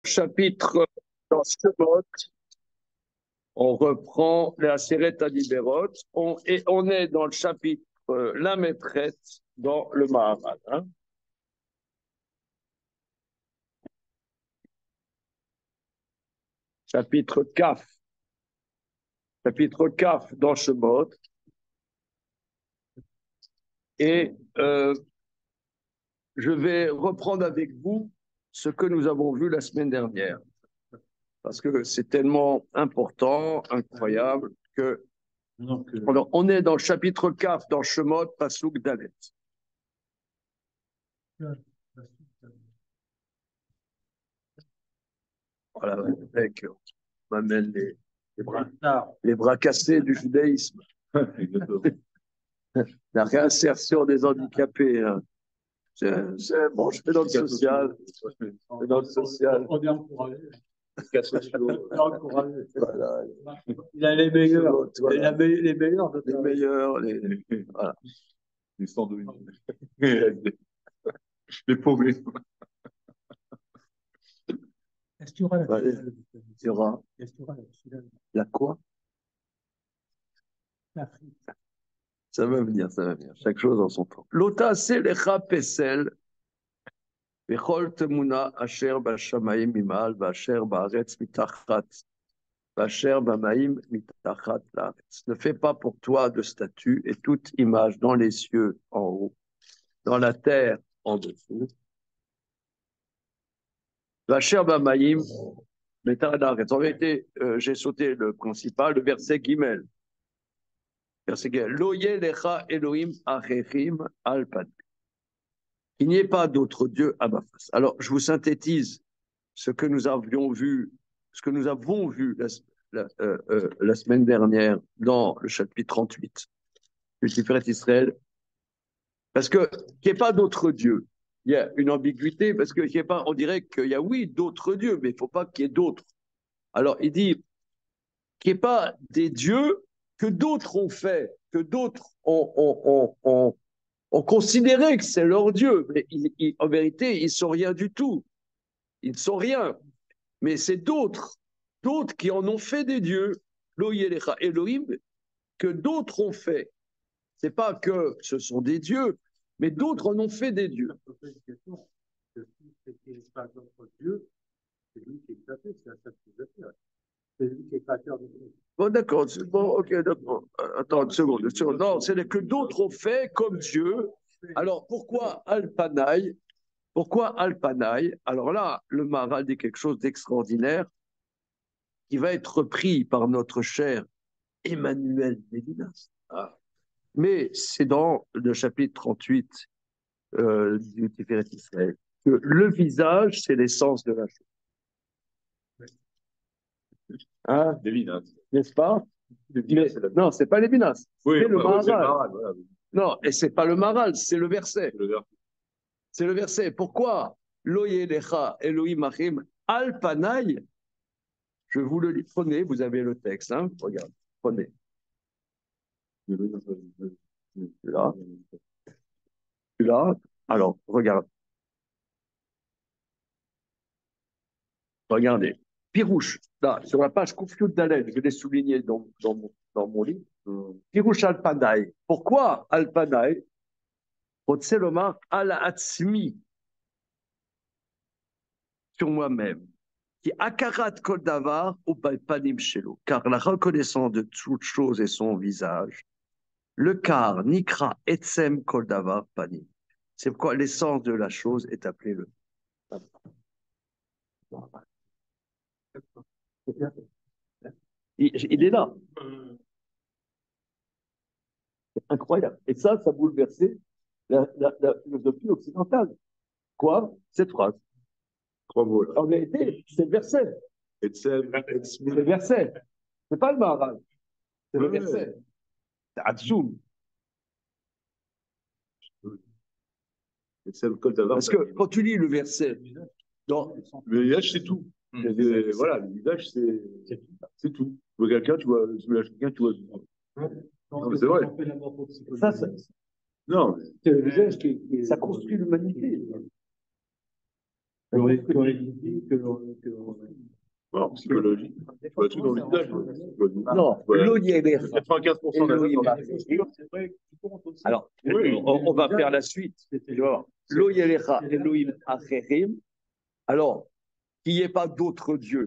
Chapitre dans Shemot, on reprend la Aseret HaDiberot et on est dans le chapitre la maîtresse dans le Maharal. Chapitre Kaf. Chapitre Kaf dans Shemot. Et je vais reprendre avec vous ce que nous avons vu la semaine dernière. Parce que c'est tellement important, incroyable, que alors, on est dans le chapitre Kaf, dans Shemot, Pasuk Dalet. Voilà, mec, on m'amène les bras cassés du judaïsme. La réinsertion des handicapés. Hein. Bon, je fais dans le social. Dans le social. On est encouragé. Voilà. Il a les meilleurs. Voilà. Les meilleurs. Les meilleurs. Voilà. Les sandwichs. Les paumés. Est-ce qu'il y aura la finale? Il y aura. Est-ce qu'il y aura la finale? La quoi? L'Afrique. Ça va venir, ça va venir. Chaque chose en son temps. L'ota selecha pesel, vechol temuna asher b'shamayim mimal, v'asher ba'aretz mitachat, v'asher b'maim mitachat la'aretz. Ne fais pas pour toi de statue et toute image dans les cieux en haut, dans la terre en dessous. V'asher b'maim mitachat la'aretz. En vérité, j'ai sauté le principal, le verset Gimel. Loye lecha Elohim achechim al pan. Il n'y ait pas d'autre Dieu à ma face. Alors, je vous synthétise ce que nous avons vu la semaine dernière dans le chapitre 38 du Tiferet Israël. Parce que qu'il n'y ait pas d'autre Dieu. Il y a une ambiguïté parce que on dirait qu'il y a oui d'autres dieux, mais il ne faut pas qu'il y ait d'autres. Alors, il dit qu'il n'y ait pas des dieux que d'autres ont fait, que d'autres ont considéré que c'est leur Dieu. Mais en vérité, ils ne sont rien du tout. Ils ne sont rien. Mais c'est d'autres qui en ont fait des dieux, Loyelecha Elohim, que d'autres ont fait. Ce n'est pas que ce sont des dieux, mais d'autres en ont fait des dieux. Bon, d'accord. Bon, ok, d'accord. Attends une seconde. Non, c'est que d'autres ont fait comme Dieu. Alors, pourquoi Al-Panaï? Pourquoi Al-Panaï? Alors là, le Maharal dit quelque chose d'extraordinaire qui va être repris par notre cher Emmanuel Lévinas. Mais c'est dans le chapitre 38 du Tiferet Israël que le visage, c'est l'essence de la chose. Hein? Lévinas. N'est-ce pas? Non, c'est pas Lévinas. Oui, c'est le Maharal. Voilà. Non, et c'est pas le Maharal, c'est le verset. C'est le verset. Pourquoi Loye lecha Elohim achim al panay? Je vous le lis. Prenez, vous avez le texte. Hein? Regarde, prenez. Là. Là. Alors, regarde. Regardez. Pirouche, là, sur la page Koufiout Daled, je l'ai souligné dans mon livre. Pirouche al-Panaï. Pourquoi al-Panaï? Otselomar al-Atzmi. Sur moi-même. Qui akarat kol davar ou panim shelo. Car la reconnaissance de toute chose est son visage. Le car nikra etzem kol davar panim. C'est pourquoi l'essence de la chose est appelée le. Il est là. C'est incroyable. Et ça bouleversait la philosophie occidentale. Quoi? Cette phrase. 3 mots là. En vérité, c'est le verset. C'est le verset. C'est pas le Maharal. C'est le verset. C'est Atsoum. Parce que quand tu lis le verset, le visage, c'est tout. Voilà, le visage, c'est tout. Tu vois quelqu'un, tu vois quelqu'un, tu vois. Non, mais c'est vrai. Ça, non, c'est le visage ça construit l'humanité. Non, psychologie. Tu vois tout dans le visage. Non, l'Oyelecha. 95% Elohim d'Achim. Alors, Oui. on va faire la suite. Tu vois. L'Oyelecha Elohim Acherim. Alors, qu'il n'y ait pas d'autres dieux.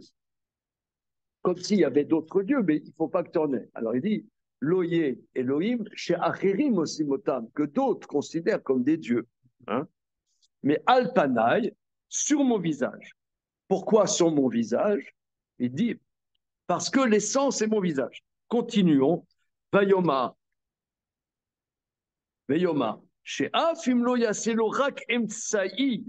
Comme s'il y avait d'autres dieux, mais il ne faut pas que tu en aies. Alors, il dit Loye Elohim chez Acherim aussi motam, que d'autres considèrent comme des dieux. Hein. Mais Alpanaï, sur mon visage. Pourquoi sur mon visage? Il dit parce que l'essence est mon visage. Continuons. Vayoma. Vayoma. Chez Afim lo yaselo rak emtsaï.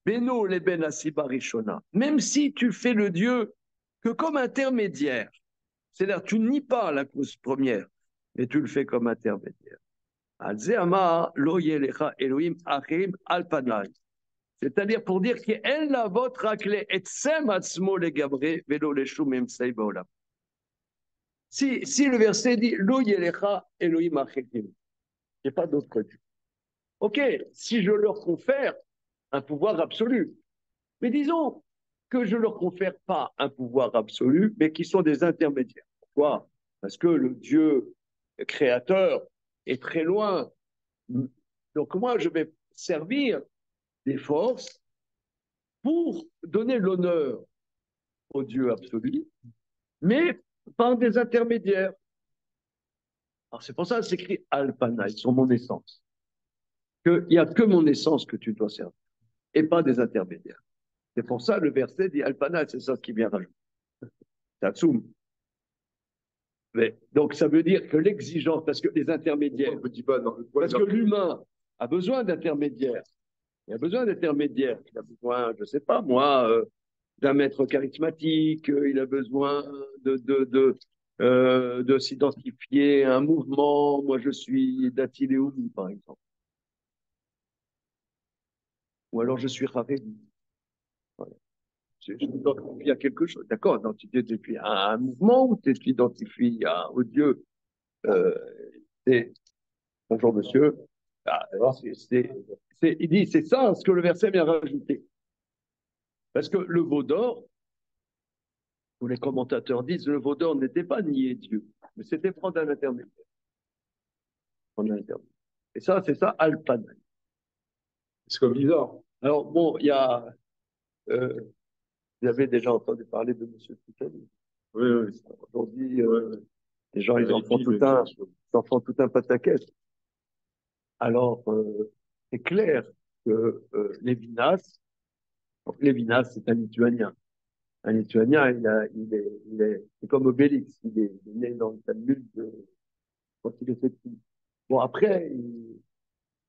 Beno le ben asiba rishona. Même si tu fais le Dieu que comme intermédiaire, c'est-à-dire tu nie pas la cause première, mais tu le fais comme intermédiaire. Alzéama lo yelecha Elohim achim alpanai. C'est-à-dire pour dire qu'elle la votre rakle et sem atzmo le gabre velo le shum emtsaï baolam. Si le verset dit Lo yelecha Elohim achim, il n'y a pas d'autre Dieu. Ok, si je leur confère un pouvoir absolu, mais disons que je ne leur confère pas un pouvoir absolu, mais qui sont des intermédiaires. Pourquoi? Parce que le Dieu créateur est très loin. Donc moi, je vais servir des forces pour donner l'honneur au Dieu absolu, mais par des intermédiaires. Alors c'est pour ça que c'est écrit Alpana, ils sont mon essence. Il n'y a que mon essence que tu dois servir, et pas des intermédiaires. C'est pour ça le verset dit Alpana, c'est ça qui vient rajouter. Tatsoum. Donc ça veut dire que l'exigence, parce que les intermédiaires, parce que l'humain a besoin d'intermédiaires. Il a besoin d'intermédiaires. Il a besoin, je ne sais pas moi, d'un maître charismatique. Il a besoin de s'identifier à un mouvement. Moi, je suis d'Atiléoumi, par exemple. Ou alors je suis Haredi. Voilà. Je m'identifie à quelque chose. D'accord, tu t'identifies à un mouvement ou tu t'identifies au Dieu. Bonjour monsieur. Ah, il dit, c'est ça ce que le verset vient rajouter. Parce que le veau d'or, où les commentateurs disent, le veau d'or n'était pas nier Dieu, mais c'était prendre un intermédiaire. Et ça, c'est ça, Alpan. C'est comme bizarre. Alors, bon, vous avez déjà entendu parler de monsieur Foucault. Oui, oui. Aujourd'hui, les gens, ils en font tout un pataquès. Alors, c'est clair que Lévinas, c'est un Lituanien. Un Lituanien, c'est comme Obélix, il est né dans le Talmud quand il était petit. Bon, après,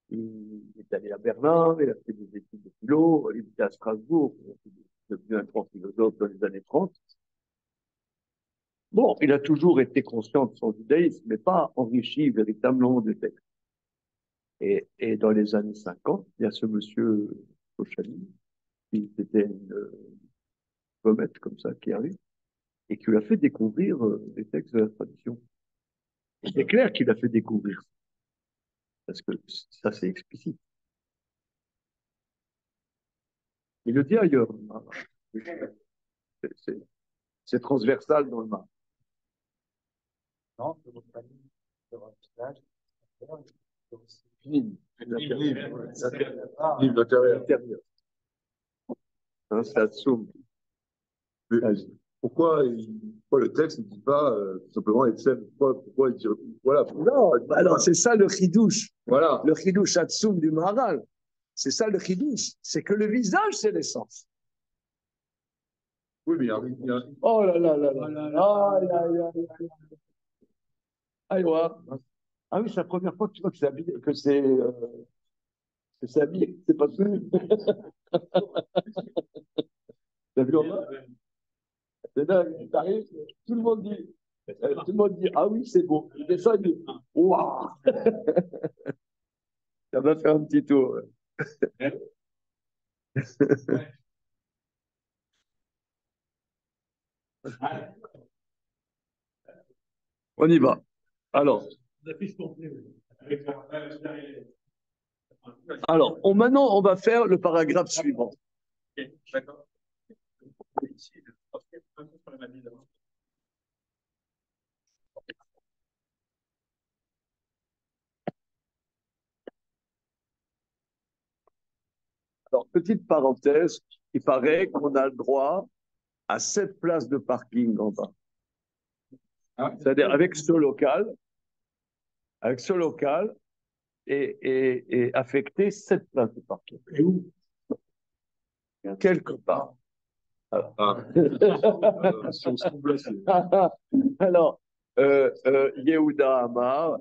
il est allé à Berlin, il a fait des études de philo, il était à Strasbourg, il est devenu un grand philosophe dans les années 30. Bon, il a toujours été conscient de son judaïsme, mais pas enrichi véritablement de textes. Et dans les années 50, il y a ce monsieur Kochali, qui était une comète comme ça qui arrive, et qui lui a fait découvrir les textes de la tradition. C'est clair qu'il a fait découvrir, parce que ça c'est explicite. Il le dit ailleurs, c'est transversal dans le mar. Non, Livre d'intérieur. Hein, c'est Atsoum. Pourquoi le texte ne dit pas tout simplement Etsem? Pourquoi il dit voilà? Non, alors c'est ça le chidouche. Voilà. Le chidouche Atsoum du Maharal. C'est ça le chidouche. C'est que le visage, c'est l'essence. Oui, mais il y a Oh là là là là. Aïwa. Ah oui, c'est la première fois que tu vois que c'est habillé, que c'est habillé, c'est pas plus. T'as vu en bas? C'est dingue, t'arrives, tout le monde dit, ah oui, c'est beau. Il descend, il dit, waouh! Ça va faire un petit tour. On y va. Alors, maintenant, on va faire le paragraphe suivant. Ok, d'accord. Ici, un peu sur la maladie d'avant. Alors, petite parenthèse, il paraît qu'on a le droit à 7 places de parking en bas. C'est-à-dire avec ce local et affecter 7 places de parking. Et où? Quelque part. Alors, Si on se trouve là, c'est. alors Yehuda Amar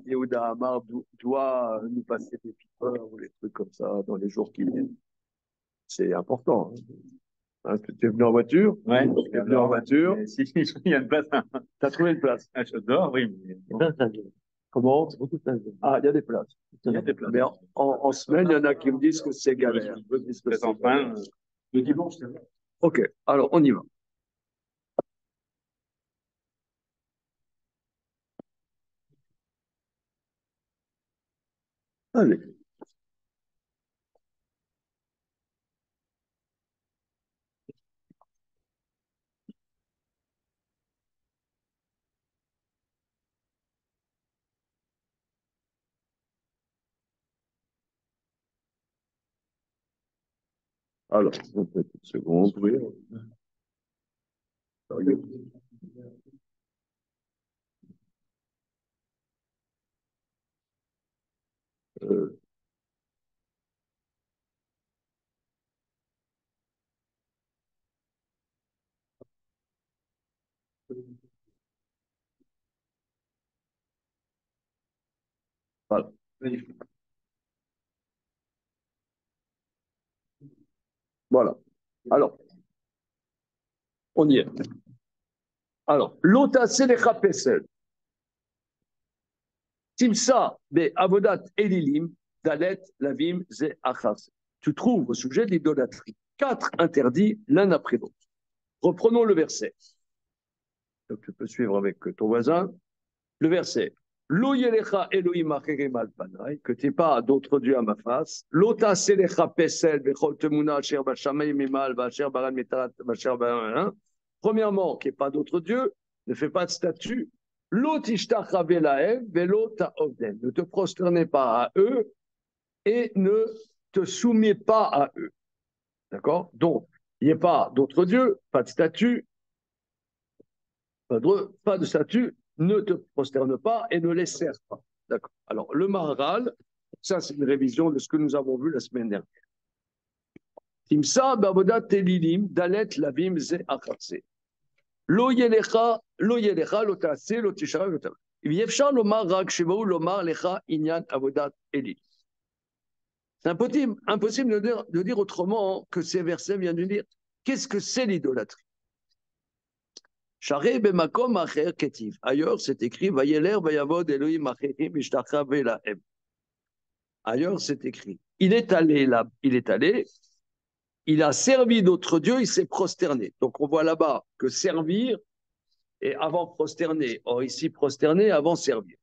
doit nous passer des pipeurs ou des trucs comme ça dans les jours qui viennent. C'est important. Hein, tu es venu en voiture? Ouais. Tu es venu en voiture? Si, il y a une place. Tu as trouvé une place? Ah, j'adore, oui. Comment? Ah, il y a des places. Il y a des places. Mais en semaine, il y en a qui me disent que c'est galère. Enfin, Le dimanche, c'est vrai. Ok, alors on y va. Allez. Alors, une petite seconde. Oui. Euh, voilà. Voilà. Alors, on y est. Alors, l'ota selecha pesel. Timsa be avodat elilim dalet lavim ze achas. Tu trouves au sujet de l'idolâtrie 4 interdits l'un après l'autre. Reprenons le verset. Donc, tu peux suivre avec ton voisin. Le verset. Lo yelecha Elohim acherim al panai, que tu n'aies pas d'autres dieux à ma face. Lota selecha pesel bechol temuna asher bashamay mimal basher baran metarat basher baran. Premièrement, qu'il n'y ait pas d'autres dieux, ne fais pas de statue. Lo tishtacha velahem velo ta'ovden. Ne te prosternez pas à eux et ne te soumets pas à eux. D'accord? Donc, il n'y a pas d'autres dieux, pas de statue, pas de statue, ne te prosterne pas et ne les sers pas. D'accord. Alors, le Maharal, ça c'est une révision de ce que nous avons vu la semaine dernière. Timsa bavodat telilim dalet lavim ze achatse. Lo yelecha lo taase lo tishara lo tava. Yefshar lomar rak shevou lomar lecha inyan avodat elim. C'est impossible de dire autrement que ces versets viennent de dire qu'est-ce que c'est l'idolâtrie. Ailleurs, c'est écrit Ailleurs, c'est écrit. Il est allé là, il a servi d'autres dieux, il s'est prosterné. Donc on voit là-bas que servir est avant prosterner. Or ici, prosterner avant servir.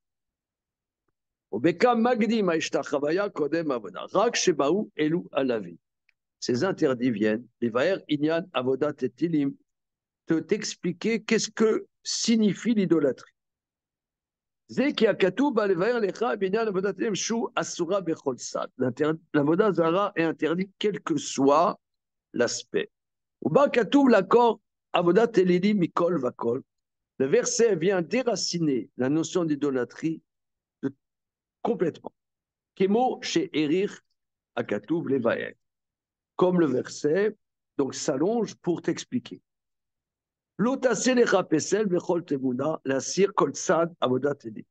Ces interdits viennent, les vaer inyan avodat et tilim, de t'expliquer qu'est-ce que signifie l'idolâtrie. L'avodat zara est interdit quel que soit l'aspect. Le verset vient déraciner la notion d'idolâtrie complètement. Kemo chez Erir Akatouv Levaer. Comme le verset donc s'allonge pour t'expliquer. La sir kol sad avodat edim.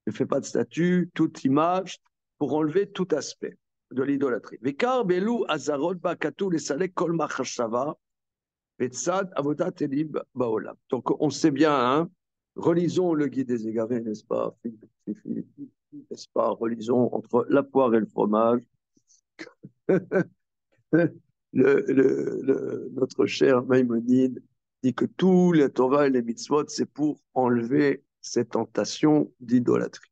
Ne fais pas de statue, toute image, pour enlever tout aspect de l'idolâtrie. Vekar belou azarot ba katou les salek kol machashava vetsad avodat edim baolam. Donc on sait bien, hein, relisons le guide des égarés, n'est-ce pas, n'est-ce pas, relisons entre la poire et le fromage. Notre cher Maïmonide dit que tous les Torah et les mitzvot, c'est pour enlever cette tentation d'idolâtrie.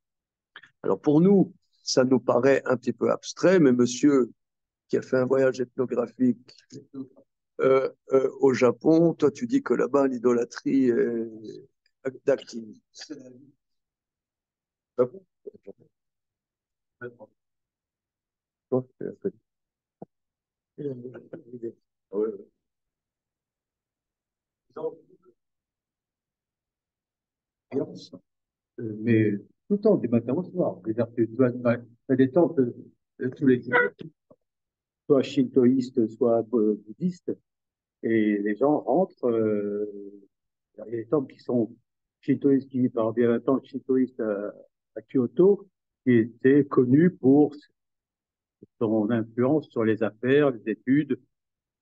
Alors pour nous, ça nous paraît un petit peu abstrait, mais monsieur qui a fait un voyage ethnographique au Japon, toi, tu dis que là-bas, l'idolâtrie est active. Ah bon? Toi, c'est la folie. Ah ouais, ouais. Mais tout le temps, du matin au soir. C'est-à-dire que tu as des temples tous les jours, soit shintoïstes, soit bouddhistes, et les gens rentrent. Il y a des temples qui sont shintoïstes, qui, par bien un temple shintoïste à Kyoto, qui était connu pour son influence sur les affaires, les études,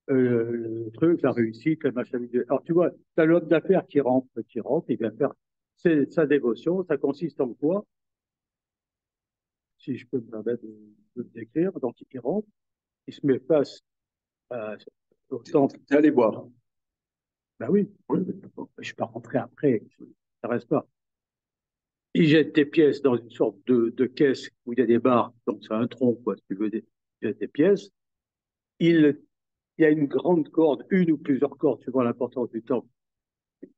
le truc, la réussite, le machin. Alors, tu vois, tu as l'homme d'affaires qui rentre, il vient faire sa dévotion. Ça consiste en quoi? Si je peux me permettre de le décrire. Donc, il rentre, il se met face au temple. T'es allé boire. Ben oui, je ne suis pas rentré après, ça reste pas. Il jette des pièces dans une sorte de caisse où il y a des barres, donc c'est un tronc, quoi, si tu veux, il jette des pièces. Il, il y a une grande corde, une ou plusieurs cordes, suivant l'importance du temple,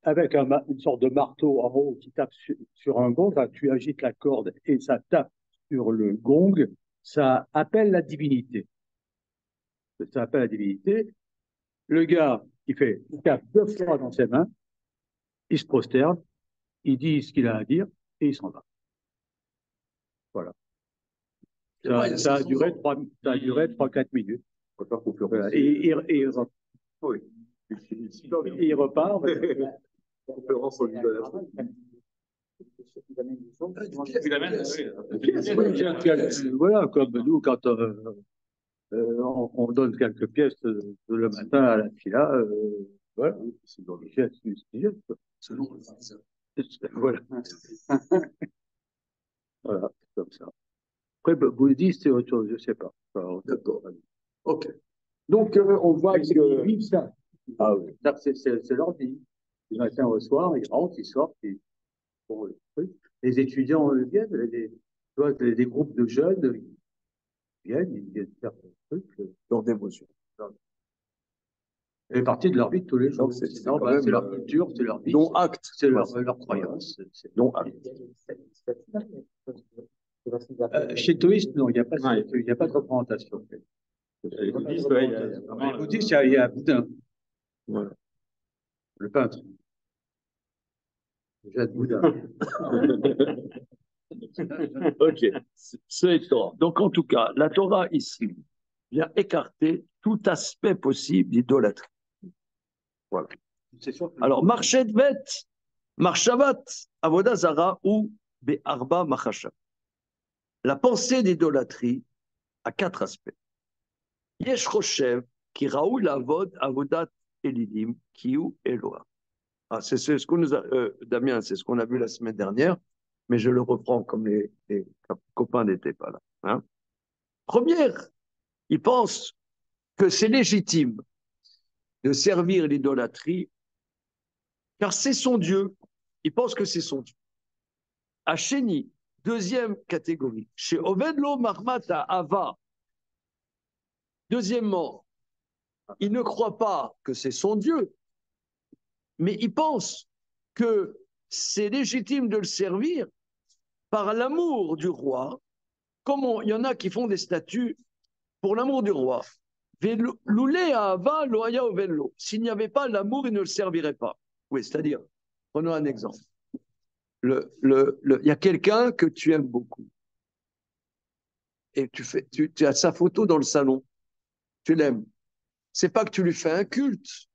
avec une sorte de marteau en haut qui tape sur un gong. Là, tu agites la corde et ça tape sur le gong, ça appelle la divinité. Ça appelle la divinité. Le gars, il tape 2 fois dans ses mains, il se prosterne, il dit ce qu'il a à dire et il s'en va. Voilà. Ça a duré 3-4 minutes. Voilà. Et oui. Il repart. Conférence en Voilà, comme nous, quand on donne quelques pièces le matin à la fila, voilà, c'est dans les gestes, selon le pharisaire. Voilà. Voilà, c'est comme ça. Après, bouddhiste, c'est autre chose, je ne sais pas. D'accord. Ok. Donc, on voit ils vivent ça. Ah oui. C'est leur vie. Du matin au soir, ils rentrent, ils sortent, ils font le truc. Les étudiants viennent, tu vois, des groupes de jeunes ils viennent faire le truc. leur dévotion. Ça fait partie de leur vie de tous les jours. C'est leur culture, c'est leur vie. Dont acte. C'est leur croyance. Dont acte. Chez Toïste, non, il n'y a pas de représentation. Les bouddhistes, il y a Bouddha. Voilà. Le peintre. Déjà de Bouddha. Ok, c'est Torah. Donc, en tout cas, la Torah ici vient écarter tout aspect possible d'idolâtrie. Voilà. Alors, Marchedvet, Marchavat, Avodazara ou Be'arba Machasha. La pensée d'idolâtrie a 4 aspects. Yesh Roshev, qui Raoul Avod, Avodat Elidim, Kiu Eloa. Ah, c'est ce qu'on nous a, Damien, c'est ce qu'on a vu la semaine dernière, mais je le reprends comme les copains n'étaient pas là. Hein. Première, il pense que c'est légitime de servir l'idolâtrie, car c'est son Dieu. Il pense que c'est son Dieu. À Chéni, deuxième catégorie. Chez Ovedlo Marmata Ava. Deuxièmement, il ne croit pas que c'est son Dieu, mais il pense que c'est légitime de le servir par l'amour du roi, comme il y en a qui font des statues pour l'amour du roi. Loulé à Ava, loya ovello. S'il n'y avait pas l'amour, il ne le servirait pas. Oui, c'est-à-dire, prenons un exemple. Il y a quelqu'un que tu aimes beaucoup. Et tu as sa photo dans le salon. Tu l'aimes. C'est pas que tu lui fais un culte.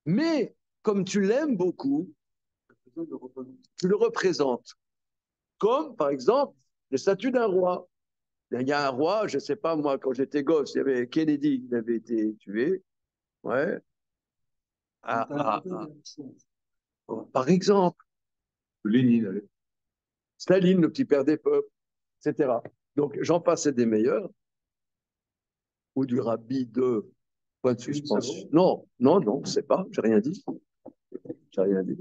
Mais comme tu l'aimes beaucoup, tu le représentes. Comme, par exemple, le statut d'un roi. Il y a un roi, je ne sais pas, moi, quand j'étais gosse, il y avait Kennedy, il avait été tué. Ouais. Par exemple. Lénine, allez. Staline, le petit père des peuples, etc. Donc, j'en passais des meilleurs. Ou du rabbi de point de suspension. Non, non, non, c'est pas, j'ai rien dit. J'ai rien dit.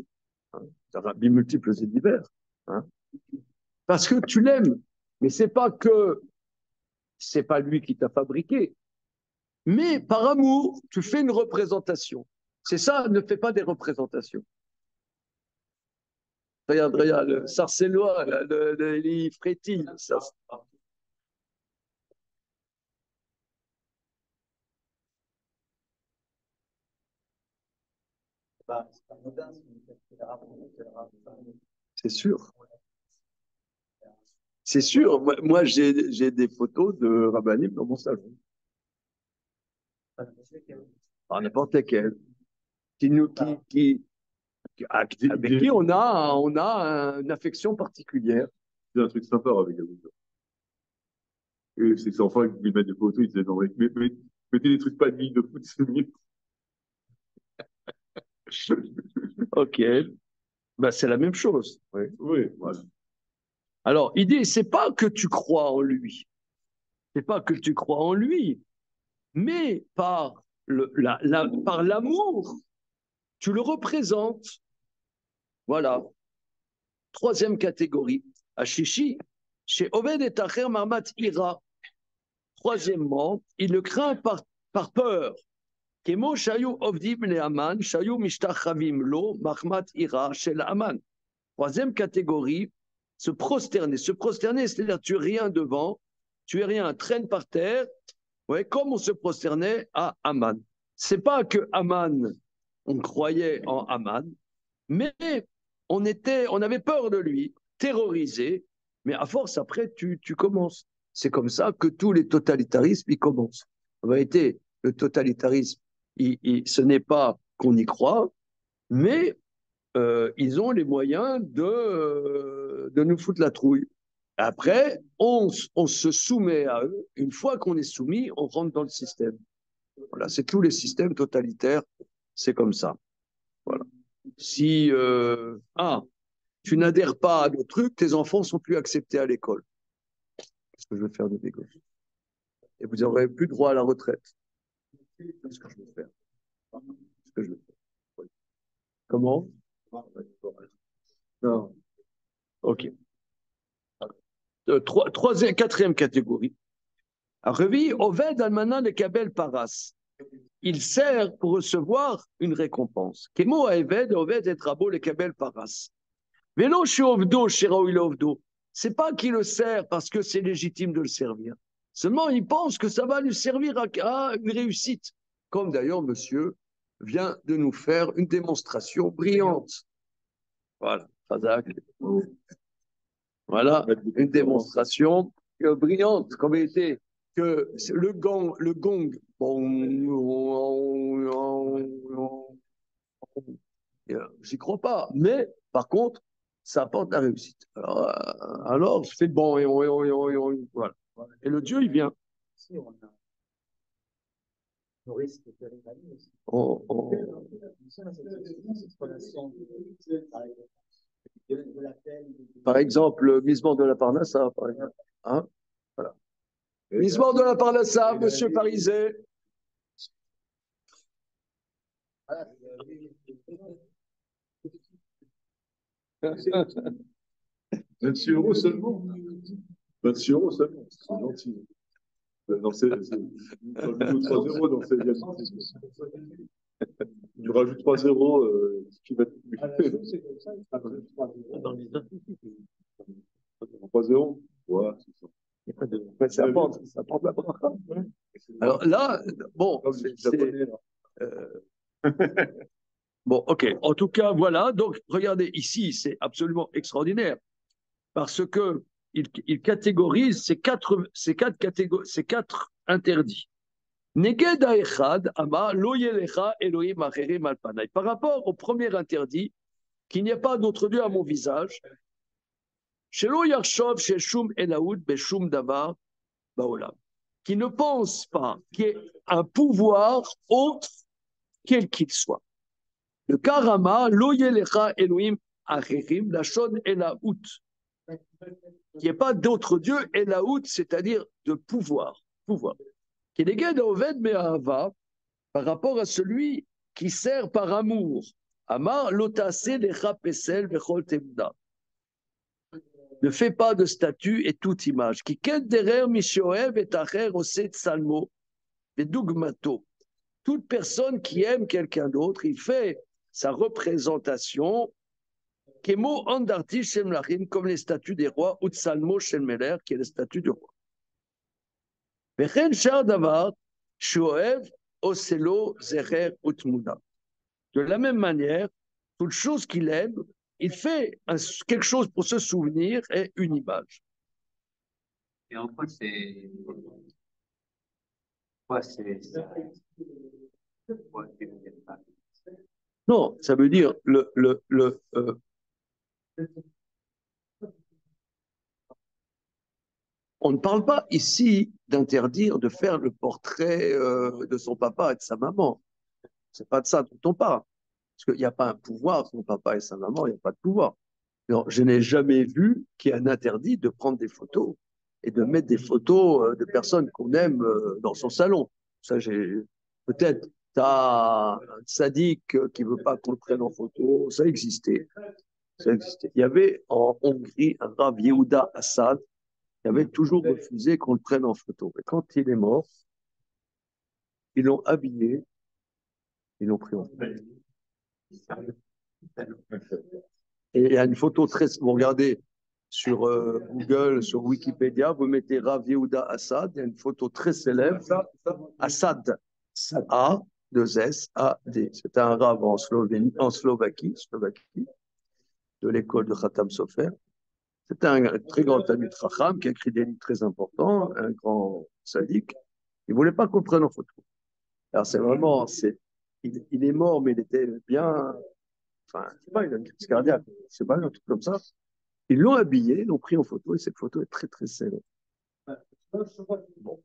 Hein. C'est un rabbi multiples et divers. Hein. Parce que tu l'aimes. Mais c'est pas lui qui t'a fabriqué. Mais par amour, tu fais une représentation. C'est ça, ne fais pas des représentations. Regarde, le sarcellois, il frétille. Ça. C'est sûr. C'est sûr. Moi j'ai des photos de Rabbanim dans mon salon. Ah, n'importe lesquelles. Avec qui on a une affection particulière. C'est un truc sympa avec Abouka. Et c'est enfants qui lui mettent des photos, ils disaient non, mettez des trucs pas de ligne de foot, c'est mieux. Ok. Ben, c'est la même chose. Oui, oui, voilà. Alors, il dit, c'est pas que tu crois en lui. C'est pas que tu crois en lui, mais par l'amour, tu le représentes. Voilà. Troisième catégorie. Ashishi, chez Oved et Tacher Marmat Ira. Troisièmement, il le craint par peur. Kemo shayu ovdim le Aman, shayu mishtachavim lo, Marmat Ira chez l'Aman. Troisième catégorie, se prosterner. Se prosterner, c'est-à-dire tu es rien devant, tu es rien, traîne par terre, ouais, comme on se prosternait à Aman. C'est pas que Aman, on croyait en Aman, mais on avait peur de lui, terrorisé, mais à force, après, tu commences. C'est comme ça que tous les totalitarismes, ils commencent. En vérité, le totalitarisme, ce n'est pas qu'on y croit, mais ils ont les moyens de nous foutre la trouille. Après, on se soumet à eux. Une fois qu'on est soumis, on rentre dans le système. Voilà, c'est tous les systèmes totalitaires, c'est comme ça. Voilà. Si tu n'adhères pas à nos trucs, tes enfants sont plus acceptés à l'école. Qu'est-ce que je veux faire de gauche? Et vous n'aurez plus droit à la retraite. Qu'est-ce que je veux faire? Qu'est-ce que je veux faire? Comment? Non. Ok. Quatrième catégorie. Revi Oved Almanan le Kabel Paras. Il sert pour recevoir une récompense. Kemo Eved Oved et Rabo le Kabel Paras. Velo Ovdo Shiraoui Ovdo. C'est pas qu'il le sert parce que c'est légitime de le servir. Seulement, il pense que ça va lui servir à une réussite. Comme d'ailleurs, monsieur vient de nous faire une démonstration brillante. Voilà. Voilà, une démonstration brillante, comme il était que le gong, j'y crois pas. Mais par contre, ça apporte la réussite. Alors je fais bon, voilà. Et le Dieu, il vient. Par exemple, misement de la Parnassa, par exemple. Hein, voilà. Misement de la Parnassa, monsieur Parisé. 26 euros seulement. 26 euros seulement, c'est gentil. Dans ces, 3 euros dans ces. Tu rajoutes 3 euros, qui va être. 3 euros. Ouais, c'est ça. Ça apporte la bracha. Alors là, bon, bon, ok. En tout cas, voilà. Donc, regardez, ici, c'est absolument extraordinaire parce que il catégorise ces quatre interdits. Par rapport au premier interdit, qu'il n'y a pas d'autre Dieu à mon visage, qui ne pense pas qu'il y ait un pouvoir autre quel qu'il soit. Le karama, loyelecha Elohim acherim, la shon elaout. Qu'il n'y ait pas d'autre Dieu, elaout, c'est-à-dire de pouvoir. Qui est l'égal d'Oved Me'ahava par rapport à celui qui sert par amour. Amar lotase lecha pesel vechol temda. Ne fais pas de statue et toute image. Qui ket derer mishoev et acher oset salmo. et dogmato. Toute personne qui aime quelqu'un d'autre, il fait sa représentation, Kemo Andarti Shem Lachim, comme les statues des rois, ou Tsalmo Shem Meler, qui est les statues du roi. Vechen Shar Davar, Shoev, Oselo, Zerer, Utmuda. De la même manière, toute chose qu'il aime, il fait quelque chose pour se souvenir et une image. Et en quoi c'est. Quoi c'est. Quoi c'est. Non, ça veut dire on ne parle pas ici d'interdire de faire le portrait de son papa et de sa maman. C'est pas de ça dont on parle. Parce qu'il n'y a pas un pouvoir, son papa et sa maman, il n'y a pas de pouvoir. Alors, je n'ai jamais vu qu'il y ait un interdit de prendre des photos et de mettre des photos de personnes qu'on aime dans son salon. Ça, j'ai peut-être t'as un sadique qui veut pas qu'on le prenne en photo. Ça existait. Ça existait. Il y avait en Hongrie un Rav Yehuda Assad qui avait toujours refusé qu'on le prenne en photo. Et quand il est mort, ils l'ont habillé, ils l'ont pris en photo. Et il y a une photo très. Vous regardez sur Google, sur Wikipédia, vous mettez Rav Yehuda Assad, il y a une photo très célèbre. Assad, A, 2 S, A, D. C'était un Rav en Slovaquie, de l'école de Khatam Sofer. C'était un très grand Talmid Chacham qui a écrit des livres très importants, un grand sadique. Il ne voulait pas qu'on le prenne en photo. Alors c'est vraiment, il est mort, mais il était bien. Enfin, je sais pas, il a une crise cardiaque, je sais pas, un truc comme ça. Ils l'ont habillé, ils l'ont pris en photo, et cette photo est très, très célèbre. Bon.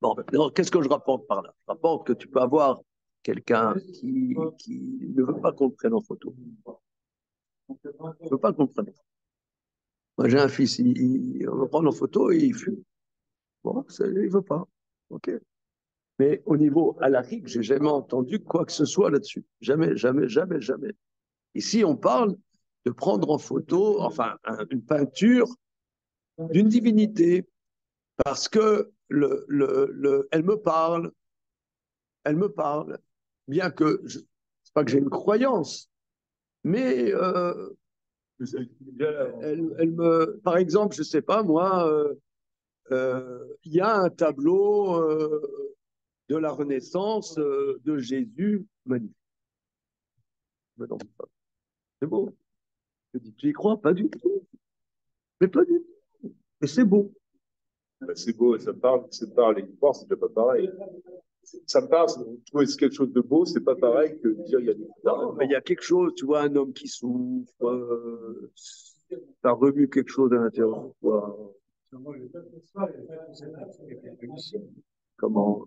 Bon, qu'est-ce que je rapporte par là? Je rapporte que tu peux avoir quelqu'un qui ne veut pas qu'on le prenne en photo. Il ne veut pas qu'on le prenne en photo. Moi, j'ai un fils, il veut prendre en photo et il fume. Bon, il ne veut pas. OK. Mais au niveau halachique, je n'ai jamais entendu quoi que ce soit là-dessus. Jamais, jamais, jamais, jamais. Ici, on parle de prendre en photo, enfin, une peinture d'une divinité, parce que elle me parle, bien que, c'est pas que j'ai une croyance, mais par exemple, je sais pas, moi, il y a un tableau de la Renaissance de Jésus magnifique. C'est beau. Je dis, tu y crois? Pas du tout. Mais pas du tout. Mais c'est beau. Ben, c'est beau, ça parle et y croire, c'est déjà pas pareil. Ça me parle, trouver quelque chose de beau, c'est pas pareil que dire il y a des. Non, mais il y a quelque chose, tu vois, un homme qui souffre, ça remue quelque chose à l'intérieur de toi. Comment?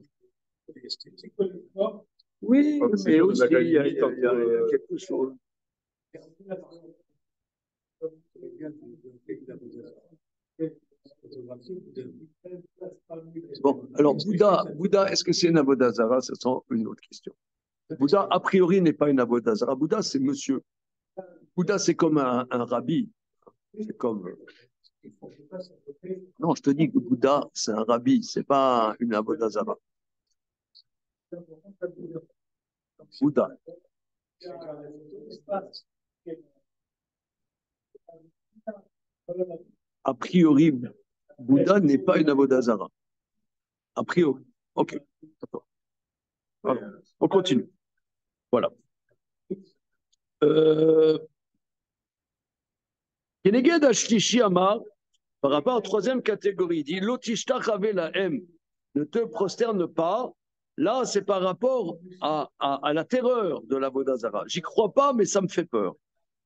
Oui, mais aussi, il y a quelque chose. Bon, alors Bouddha, est-ce que c'est une Avodah Zarah? Ce sera une autre question. Bouddha, a priori, n'est pas une Avodah Zarah. Bouddha, c'est monsieur. Bouddha, c'est comme un rabbi. C'est comme. Non, je te dis que Bouddha, c'est un rabbi, c'est pas une Avodah Zarah. Bouddha. A priori, Bouddha n'est pas une Avodah Zarah. A priori. Ok. Voilà. On continue. Voilà. Keneged Ashlishi Amar, par rapport à la troisième catégorie, il dit Lotishtach ave la M, ne te prosterne pas. Là, c'est par rapport à la terreur de la Vodazara. J'y crois pas, mais ça me fait peur.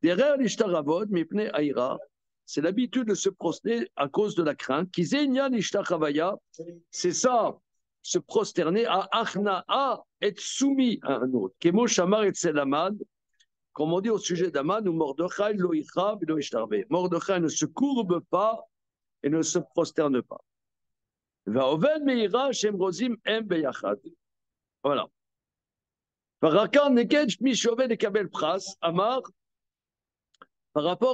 Derrière l'Ishtaravod, Mipne Aïra, c'est l'habitude de se prosterner à cause de la crainte. Kizenya l'Ishtachavaya, c'est ça, se prosterner à Achna'a, être soumis à un autre. Kemo Shamar et Selamad, comme on dit au sujet d'Aman, ou Mordechai loïcha v'lo ishtarbe. Mordechai ne se courbe pas et ne se prosterne pas. Va'oven meira shem rozim em beyachad. Voilà. Par rapport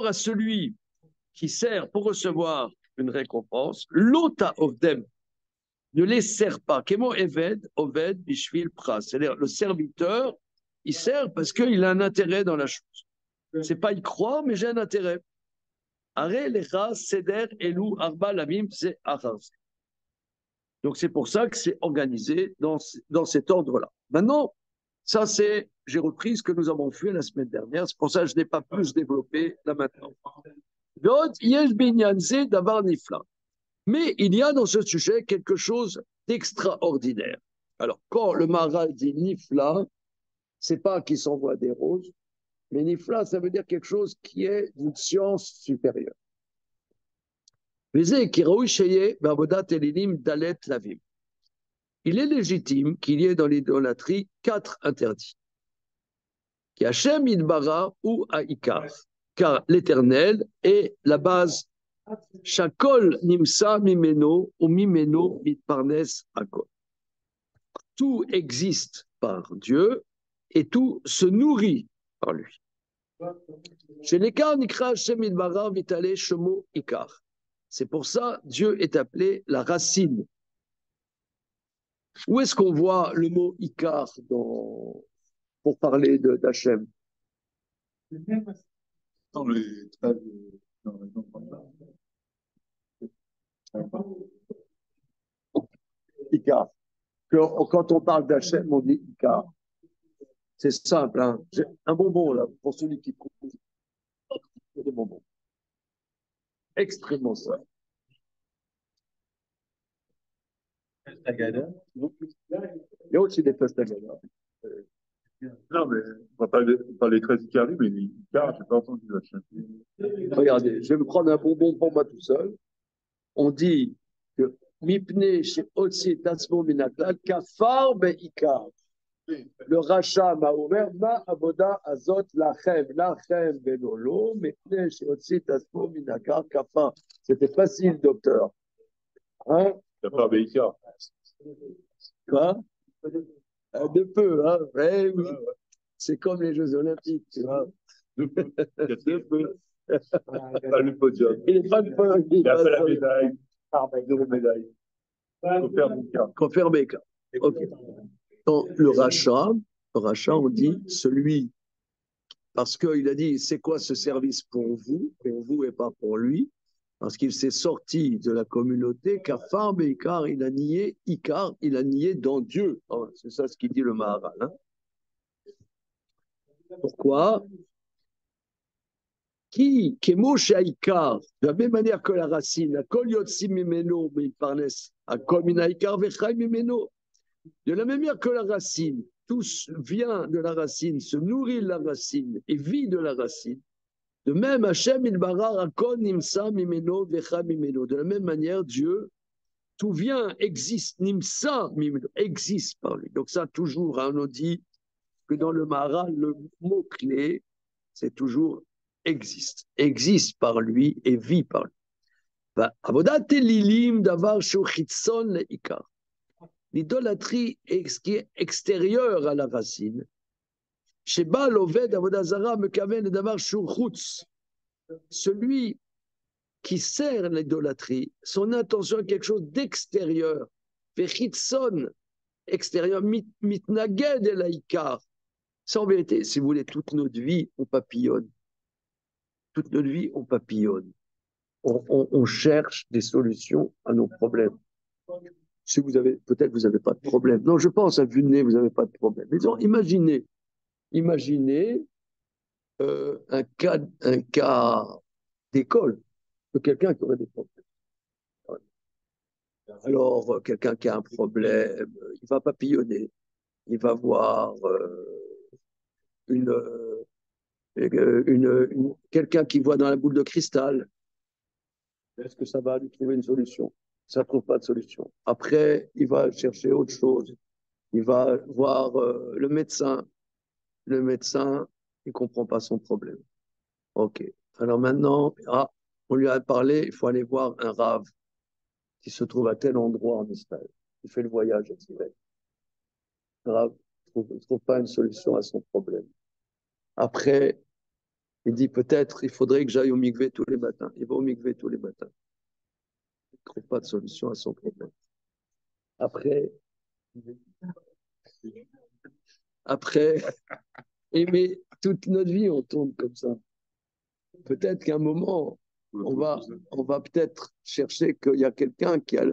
à celui qui sert pour recevoir une récompense, l'ota ovdem, ne les sert pas. Kemo Eved, Oved, Bishvil, Pras. C'est-à-dire, le serviteur, il sert parce qu'il a un intérêt dans la chose. C'est pas y croire, mais j'ai un intérêt. Are lecha seder elu arba lamim c'est achar. Donc c'est pour ça que c'est organisé dans cet ordre-là. Maintenant, ça c'est, j'ai repris ce que nous avons fait la semaine dernière. C'est pour ça que je n'ai pas plus développé là maintenant. Mais il y a dans ce sujet quelque chose d'extraordinaire. Alors, quand le Maharal dit nifla, c'est pas qu'il s'envoie des roses, mais nifla, ça veut dire quelque chose qui est d'une science supérieure. Il est légitime qu'il y ait dans l'idolâtrie 4 interdits. Qui Hachem Idbara ou Aïkar, car l'Éternel est la base. Shakol nimsa mimeno ou mimeno mitparnes akol. Tout existe par Dieu et tout se nourrit par lui. Chez l'Ikar nikra Hachem Idbara vitale shemo Ikar. C'est pour ça Dieu est appelé la racine. Où est-ce qu'on voit le mot Ikar pour parler d'Hachem? Dans les traits Ikar. Quand on parle d'Hachem, on dit Ikar. C'est simple. Hein. J'ai un bonbon là, pour celui qui trouve. Des bonbons. Extrêmement simple. Il y a aussi des Festagada. Non, mais on va pas les 13 qui arrivent, mais les Icars, je n'ai pas entendu la chaîne. Regardez, je vais me prendre un bonbon pour moi tout seul. On dit que Mipne chez Otsi Tasmo Minaklal, Kafar Beikar. Le rachat m'a ouvert, ma aboda azot lachem benolo, Mipne chez Otsi Tasmo Minaklal, Kafar. C'était facile, docteur. Hein? Kafar Beikar. Quoi? De peu, hein? Eh oui. C'est comme les Jeux Olympiques, tu vois. De peu. Pas le podium. Il n'est pas le podium. Il a fait la médaille. Zéro médaille. Kofer Beka. Ok. Dans le rachat, on dit celui, parce qu'il a dit c'est quoi ce service pour vous et pas pour lui, parce qu'il s'est sorti de la communauté, Kafar Beikar, il a nié Ikar, il a nié dans Dieu. Oh, c'est ça ce qu'il dit le Maharal. Hein. Pourquoi? Qui Kemosh Aikar, de la même manière que la racine, a Kol Yotsi Mimeno, Parnes, a Kol Minaikar Vechai Mimeno. De la même manière que la racine, tout vient de la racine, se nourrit de la racine et vit de la racine. De même, Hachem Ilbarar Akon Nimsa Mimeno Vecha Mimeno. De la même manière, Dieu, tout vient, existe, Nimsa Mimeno, existe par lui. Donc ça, toujours, hein, on dit que dans le Maharal, le mot-clé, c'est toujours existe par lui et vit par lui. Avodat Elilim Davar Shochitson Leikar. L'idolâtrie est ce qui est extérieur à la racine. Sheba Loved Avodazara Mekaven Davar Shouchutz. Celui qui sert l'idolâtrie, son intention est quelque chose d'extérieur. Vechitson, extérieur, mitnaged elaikar. C'est en vérité, si vous voulez, toute notre vie, on papillonne. Toute notre vie, on papillonne. On cherche des solutions à nos problèmes. Si vous avez, peut-être vous n'avez pas de problème. Non, je pense, à vue de nez, vous n'avez pas de problème. Mais donc, imaginez un cas d'école de quelqu'un qui aurait des problèmes. Alors, quelqu'un qui a un problème, il va papillonner. Il va voir quelqu'un qui voit dans la boule de cristal. Est-ce que ça va lui trouver une solution? Ça ne trouve pas de solution. Après, il va chercher autre chose. Il va voir le médecin. Le médecin, il ne comprend pas son problème. OK. Alors maintenant, on lui a parlé, il faut aller voir un rave qui se trouve à tel endroit en Israël. Il fait le voyage à Israël. Le rave ne trouve pas une solution à son problème. Après, il dit peut-être il faudrait que j'aille au mikvé tous les matins. Il va au mikvé tous les matins. Il ne trouve pas de solution à son problème. Après, après, et mais toute notre vie, on tourne comme ça. Peut-être qu'à un moment, on va peut-être chercher qu'il y a quelqu'un qui a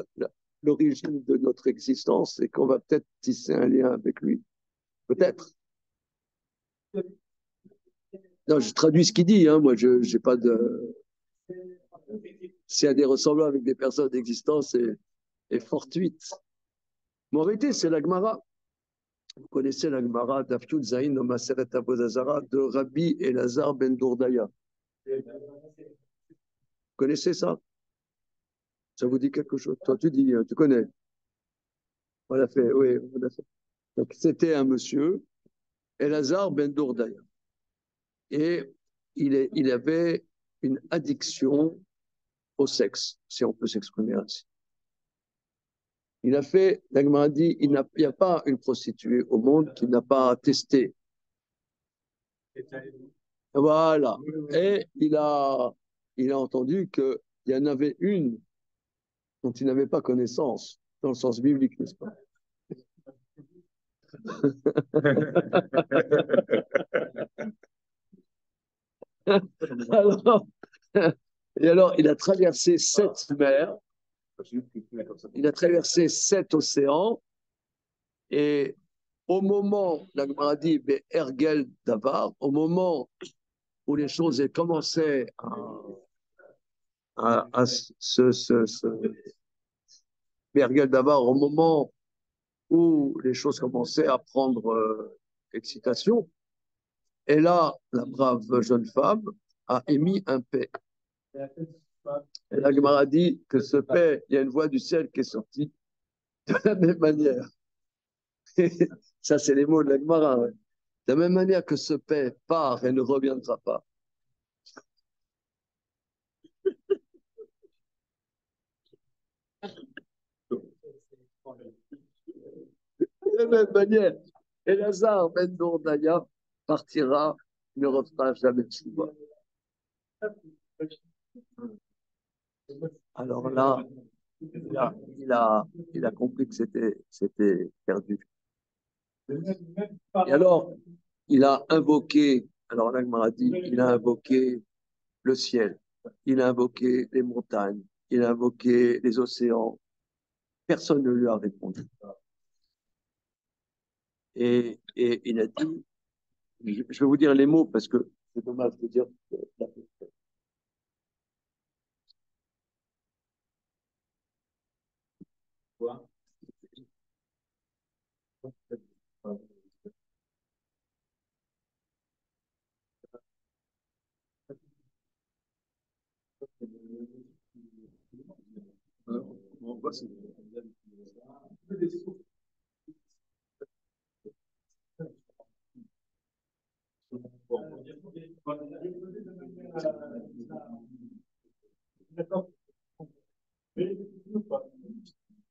l'origine de notre existence et qu'on va peut-être tisser un lien avec lui. Peut-être. Non, je traduis ce qu'il dit, hein. Moi, je n'ai pas de. S'il y a des ressemblances avec des personnes d'existence et fortuite. Mais en réalité, c'est la Gemara. Vous connaissez la Gemara d'Af Yud Zayin dans Maseret Avodah Zarah de Rabbi Elazar ben Dourdaya. Vous connaissez ça? Ça vous dit quelque chose? Toi, tu dis, tu connais. On l'a fait, oui, on l'a fait. Donc, c'était un monsieur, Elazar ben Dourdaya. Et il avait une addiction au sexe, si on peut s'exprimer ainsi. Il a fait, la Gemara dit, il n'y a pas une prostituée au monde qui n'a pas testé. Voilà. Et il a entendu qu'il y en avait une dont il n'avait pas connaissance, dans le sens biblique, n'est-ce pas? alors, et alors, il a traversé 7 mers, il a traversé 7 océans, et au moment, la Gemara dit, Ergel Davar, au moment où les choses commençaient à Ergel Davar, au moment où les choses commençaient à prendre excitation, et là, la brave jeune femme a émis un paix. Et la Gemara dit que ce paix, il y a une voix du ciel qui est sortie de la même manière. Ça, c'est les mots de la Gemara. Ouais. De la même manière que ce paix part et ne reviendra pas. De la même manière, Elazar ben Dourdaya partira, ne refera jamais de Chouba. Alors là, il a compris que c'était perdu. Et alors, il a invoqué, alors là, m'a dit, il a invoqué le ciel, il a invoqué les montagnes, il a invoqué les océans. Personne ne lui a répondu. Et il a dit, je vais vous dire les mots parce que c'est dommage de dire. Quoi?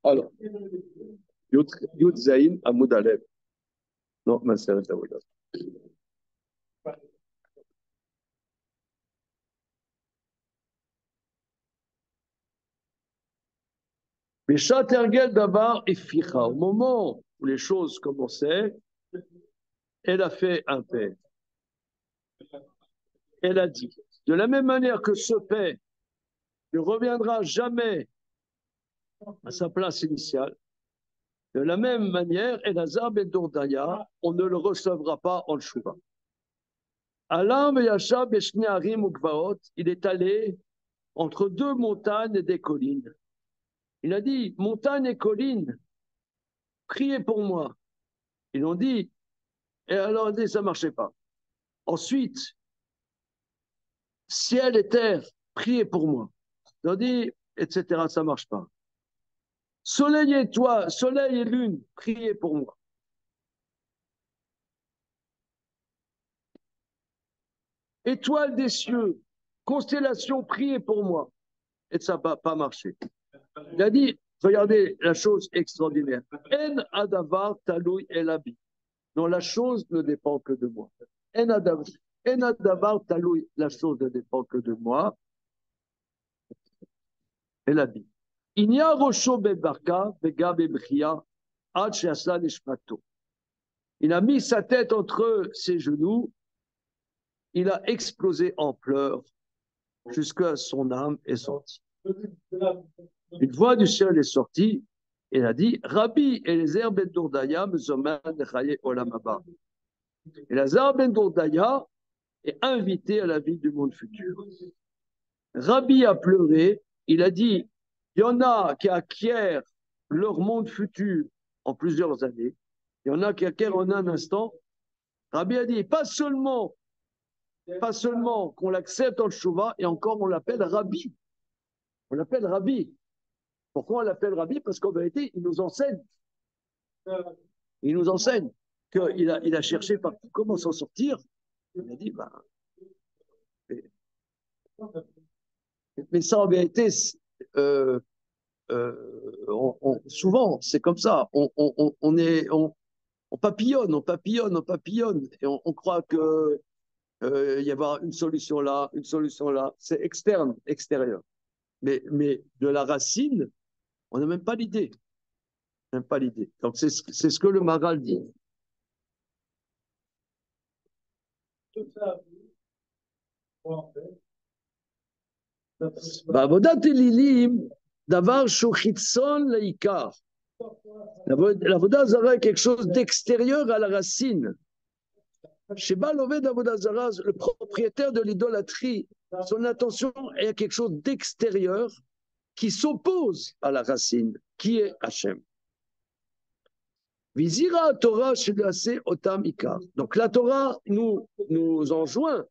Alors, Yud Zayin Amoud Alev. Non, ma sœur est à vous. Mais Chatergel d'abord et Ficha, au moment où les choses commençaient, elle a fait un paix. Elle a dit, de la même manière que ce paix ne reviendra jamais à sa place initiale, de la même manière, Elazar ben Dourdaya, on ne le recevra pas en Shouva. Alam Yasha Beshni Harim Ukvaot, il est allé entre 2 montagnes et des collines. Il a dit, montagne et collines, priez pour moi. Ils ont dit, et alors ça ne marchait pas. Ensuite, ciel et terre, priez pour moi. Ils ont dit, etc., ça ne marche pas. Soleil et toi, soleil et lune, priez pour moi. Étoiles des cieux, constellations, priez pour moi. Et ça n'a pas marché. Il a dit, regardez la chose extraordinaire. En adavar taloui el abi. Non, la chose ne dépend que de moi. En adavar taloui, la chose ne dépend que de moi. El abi. Inya Rosho Bebarka, Bega Bebria, Ad Sheasa Nishmato. Il a mis sa tête entre ses genoux, il a explosé en pleurs jusqu'à son âme est sortie. Une voix du ciel est sortie et elle a dit Rabbi Eliezer ben Dourdaya mezoman chaye olam haba. Elazar ben Dourdaya est invité à la vie du monde futur. Rabbi a pleuré, il a dit il y en a qui acquièrent leur monde futur en plusieurs années, il y en a qui acquièrent en un instant. Rabbi a dit pas seulement qu'on l'accepte en Tchouva, et encore on l'appelle Rabbi. On l'appelle Rabbi. Pourquoi on l'appelle Rabbi? Parce qu'en vérité, il nous enseigne. Il nous enseigne qu'il a cherché partout comment s'en sortir. Il a dit, mais ça en vérité, euh, souvent, c'est comme ça. On papillonne, et on croit que y avoir une solution là, une solution là. C'est externe, extérieur. Mais de la racine, on n'a même pas l'idée. Même pas l'idée. Donc c'est ce que le Maral dit. בעבודת אלילים, דבר שהוא חיצון לעיקר. L'avodah zara est quelque chose d'extérieur à la racine. Chez Baal Oved Avodah Zara, le propriétaire de l'idolâtrie, son attention est à quelque chose d'extérieur qui s'oppose à la racine, qui est Hachem. Vizira Torah Shedase Otam Ikar. Donc la Torah nous enjoint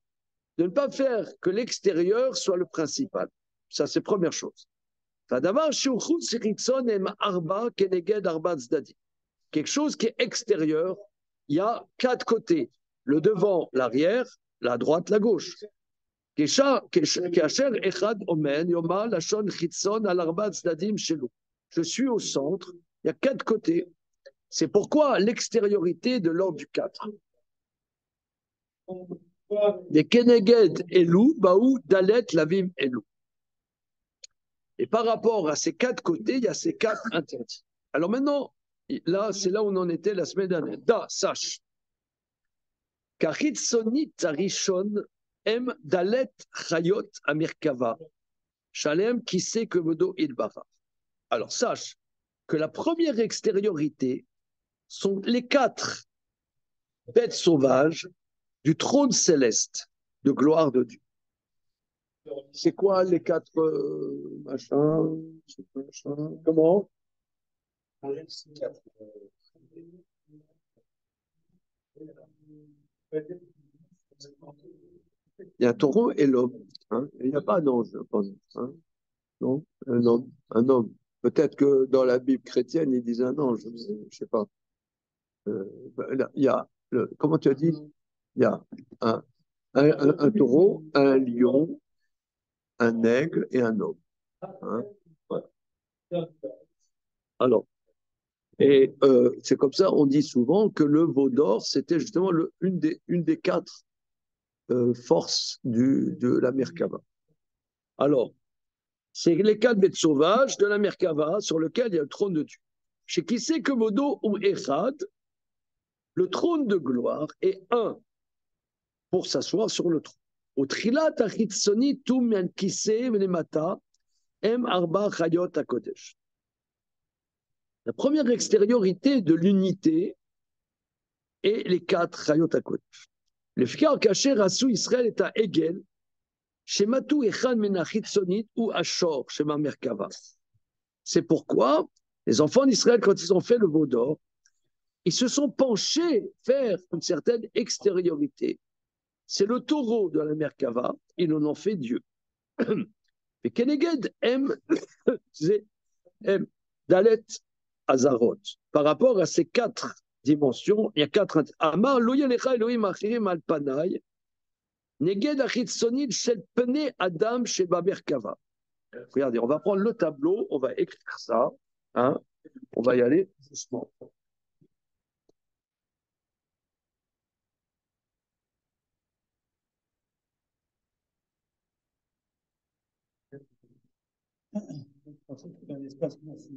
de ne pas faire que l'extérieur soit le principal. Ça, c'est première chose. Quelque chose qui est extérieur, il y a quatre côtés. Le devant, l'arrière, la droite, la gauche. Je suis au centre, il y a quatre côtés. C'est pourquoi l'extériorité de l'ordre du 4. Les Keneged Elou, Baou, Dalet, Lavim, Elou. Et par rapport à ces quatre côtés, il y a ces quatre interdits. Alors maintenant, là, c'est là où on en était la semaine dernière. Da, sache. Kachitsonit Arishon M. Dalet Chayot Amirkava. Shalem qui sait que Vodo Ilbara. Alors sache que la première extériorité sont les quatre bêtes sauvages du trône céleste de gloire de Dieu. C'est quoi les quatre machins? Comment? Il y a un taureau et l'homme. Hein? Il n'y a pas d'ange, je pense. Hein? Non, un homme. Peut-être que dans la Bible chrétienne, ils disent un ange, je ne sais pas. Il y a, comment tu as dit? Il y a un taureau, un lion, un aigle et un homme. Hein? Voilà. Alors, et c'est comme ça, on dit souvent que le veau d'or, c'était justement une des quatre forces de la Merkava. Alors, c'est les quatre bêtes sauvages de la Merkava sur lequel il y a le trône de Dieu. Chez qui c'est que Vodo ou Echad, le trône de gloire est un pour s'asseoir sur le trône. Au trilat achitsoni tu men kise venemata em arba chayot hakodesh. La première extériorité de l'unité est les quatre chayot hakodesh. Le fikar kacher asu Israël est à Egel, chez Matou echan menachitsonit ou Ashor, chez ma Merkava. C'est pourquoi les enfants d'Israël, quand ils ont fait le veau d'or, ils se sont penchés vers une certaine extériorité. C'est le taureau de la Merkava, ils en ont fait Dieu. Mais Keneged aime Dalet Azarot. Par rapport à ces quatre dimensions, il y a quatre. Amar Loyalecha Elohim Achirim al Panay, Neged Achitsonid Shel Pene Adam Sheba Merkava. Regardez, on va prendre le tableau, on va écrire ça, hein, on va y aller doucement. pensais que c'était un espace massif.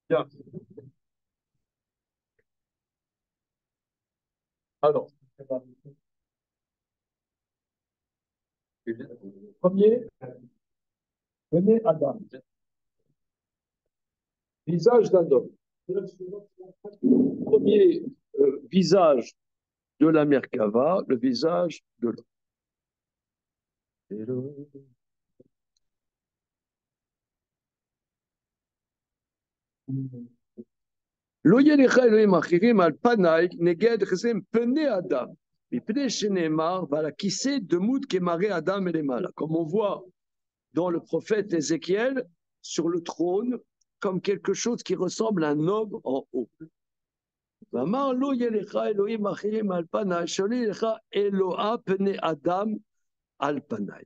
Bien. Alors, premier, venez Adam. Visage d'un homme. Premier visage de la Merkava, le visage de l'homme. לא יהיה לך אלוהים אחרים על פניי נגד חסם פני אדם, מפני שנאמר ועל הכיסא דמות כמראה אדם מלמעלה. Comme on voit dans le prophète Ézéchiel, sur le trône, comme quelque chose qui ressemble à un homme en haut. ואמר לא יהיה לך אלוהים אחרים על פניי, שלא יהיה לך אלוה פני אדם על פניי.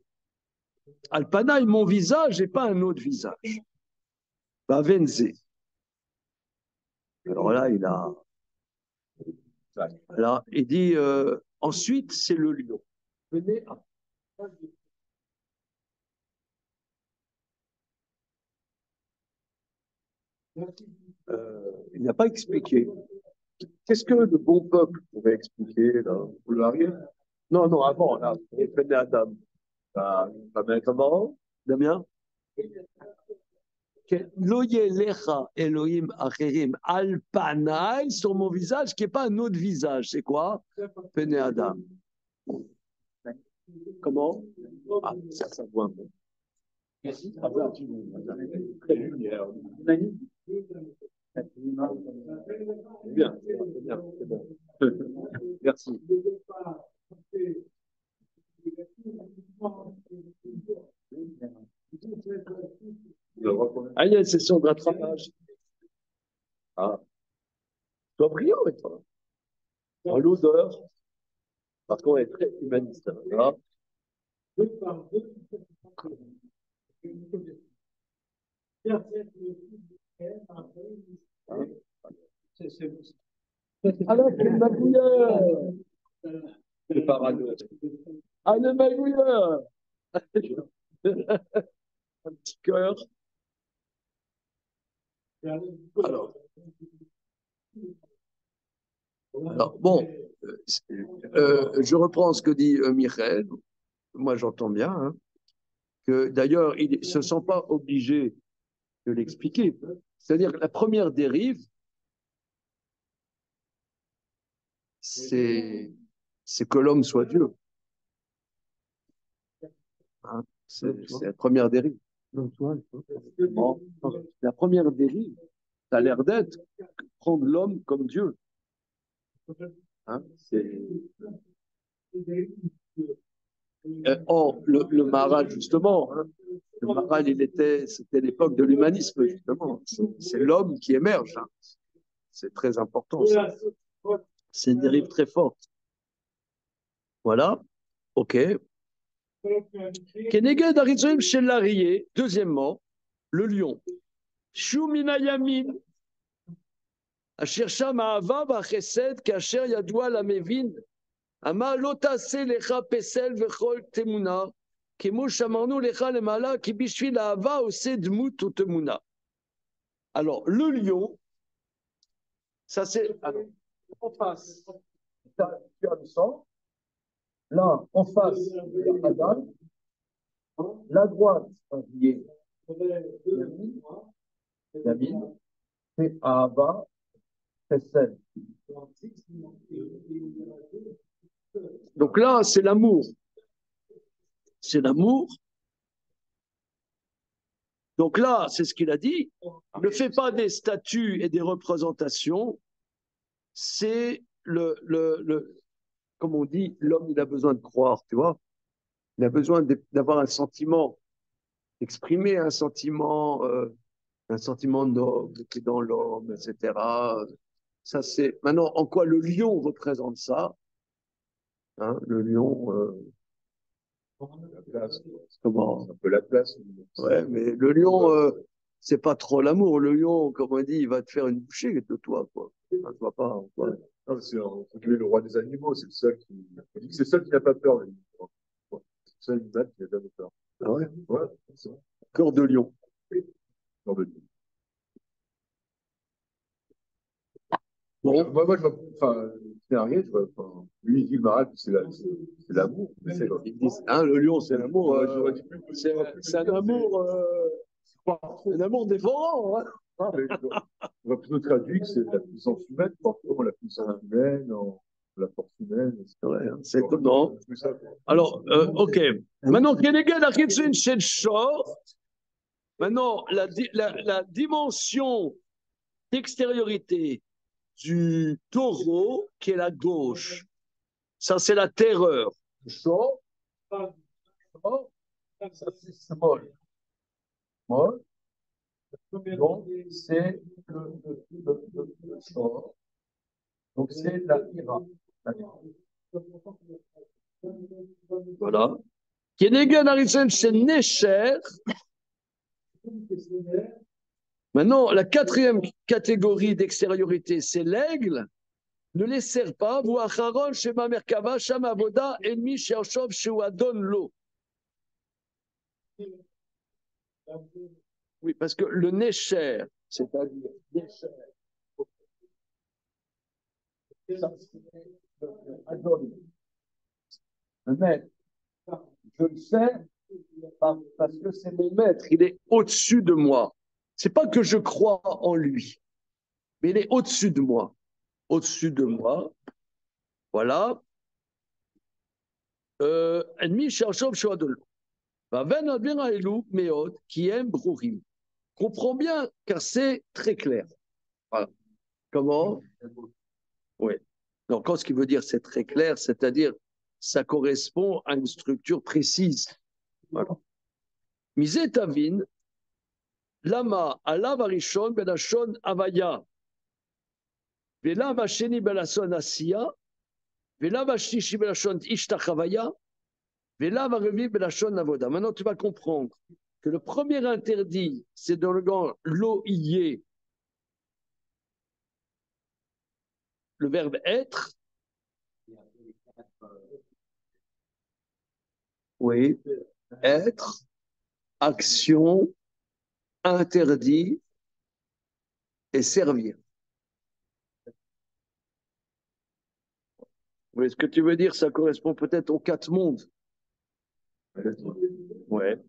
על פניי, mon visage et pas un autre visage. Vavenze. Alors là, il dit ensuite, c'est le lion. Venez à... il n'a pas expliqué. Qu'est-ce que le bon peuple pourrait expliquer là? Vous l'arrivez? Non, non, avant, là, venez à Adam. Ça met comment, Damien? Lo yelecha Elohim acherim al panai, sur mon visage, qui n'est pas un autre visage. C'est quoi? Pene Adam. Comment? Ah, ça voit un peu. Très lumière. Bien, c'est bien, c'est bon. Merci. Ah, il y a une session de rattrapage. Ah. Sois brillant avec toi. Dans l'odeur, parce qu'on est très humaniste. Hein. Alors, le magouilleur! C'est pas radio. Ah, le magouilleur! Un petit cœur. Alors bon, je reprends ce que dit Michael. Moi, j'entends bien. Hein, que d'ailleurs, ils ne se sont pas obligés de l'expliquer. C'est-à-dire que la première dérive, c'est que l'homme soit Dieu. Hein, c'est la première dérive. Bon, la première dérive, ça a l'air d'être prendre l'homme comme Dieu. Hein, or, le Maharal, justement, hein, le Maharal, c'était l'époque de l'humanisme, justement. C'est l'homme qui émerge. Hein. C'est très important. Ça. C'est une dérive très forte. Voilà. OK. Keneged Arizoim Shellarié, deuxièmement, le lion. Shumina Yamin. Asher Sham Ahava Bachesed Kasher Yadwa Lamevin. Ama Lotase Lecha Pesel Vechol Temuna. Kemo Shamarnu Lecha Lemala Ki Bishvil Ahava Ose Dmut ou Temuna. Alors, le lion, ça c'est. Alors, en face, tu as le sang. Là, en face, il y a Adam. La droite, il y a David, c'est Ahava, Chesed. Donc là, c'est l'amour. C'est l'amour. Donc là, c'est ce qu'il a dit. Ne fais pas des statues et des représentations. C'est comme on dit, l'homme, il a besoin de croire, tu vois. Il a besoin d'avoir un sentiment, d'exprimer un sentiment noble qui est dans l'homme, etc. Ça, c'est. Maintenant, en quoi le lion représente ça? Hein, le lion. La place. Comment? Un peu la place. Ouais, mais le lion, c'est pas trop l'amour. Le lion, comme on dit, il va te faire une bouchée de toi, quoi. Ça ne va pas. Quoi. Non, c'est entre guillemets le roi des animaux, c'est le seul qui. On dit que c'est le seul qui n'a pas peur, le lion. C'est le seul animal qui n'a jamais peur. Ah ouais. Ouais, c'est vrai. Cœur de lion. Dans le lion. Bon. Moi, je vois, enfin, Scénario, je vois, enfin, lui, il dit le maral, c'est l'amour. Mais c'est Ils disent, hein, le lion, c'est l'amour. Ouais, j'aurais dit plus. C'est un amour. Un amour dévorant. Hein. On va plutôt traduire que c'est la puissance humaine, parfois la puissance humaine, la force humaine. C'est vrai, hein, c'est étonnant. Ça, Alors, ok. Maintenant, Keneged Achitsun Shel Shor. Maintenant, la dimension d'extériorité du taureau, qui est la gauche, ça, c'est la terreur. Shor, ça c'est small. Small. Donc, c'est le shor. Donc, c'est la ira. Voilà. Keneged Achitsun Shel Nesher. Maintenant, la quatrième catégorie d'extériorité, c'est l'aigle. Ne les sert pas. Oui, parce que le Necher, c'est-à-dire Necher, le maître, je le sais parce que c'est mon maître, il est au-dessus de moi. C'est pas que je crois en lui, mais il est au-dessus de moi. Au-dessus de moi, voilà. Ennemi cherchant de l'eau. Qui aime Brourim. Comprends bien, car c'est très clair. Voilà. Comment? Oui. Donc, ce qui veut dire c'est très clair, c'est-à-dire ça correspond à une structure précise. Voilà. Misé Tavin, Lama, Alav Arishon, Belashon, Avaya, Velav Hasheni, Belashon, Asiya, Velav Hashnishi, Belashon, Ishtachavaya, Velav Harevi, Belashon, Avoda. Maintenant, tu vas comprendre que le premier interdit, c'est dans le gant loïe, le verbe être. Oui, être, action, interdit et servir. Oui, ce que tu veux dire, ça correspond peut-être aux quatre mondes. Ouais.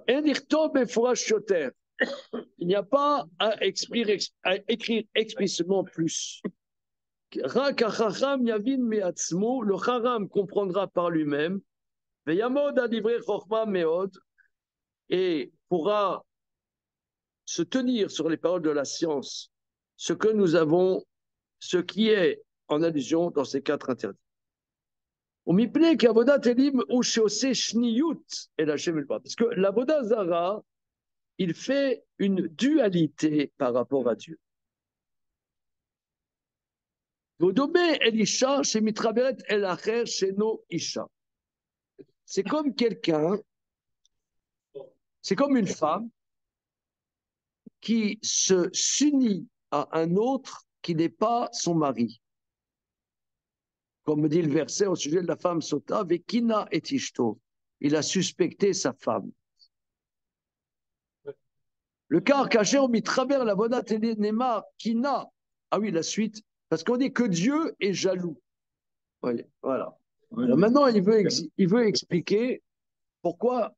Il n'y a pas à écrire explicitement plus. Le Haram comprendra par lui-même et pourra se tenir sur les paroles de la science, ce que nous avons, ce qui est en allusion dans ces quatre interdits. Parce que l'avoda zara, il fait une dualité par rapport à Dieu. C'est comme quelqu'un, c'est comme une femme qui s'unit à un autre qui n'est pas son mari. Comme dit le verset au sujet de la femme Sota, Vekina et Ishto. Il a suspecté sa femme. Le cas caché, on mit travers la Vodat et Nema, Kina. Ah oui, la suite. Parce qu'on dit que Dieu est jaloux. Oui, voilà. Alors maintenant, il veut expliquer pourquoi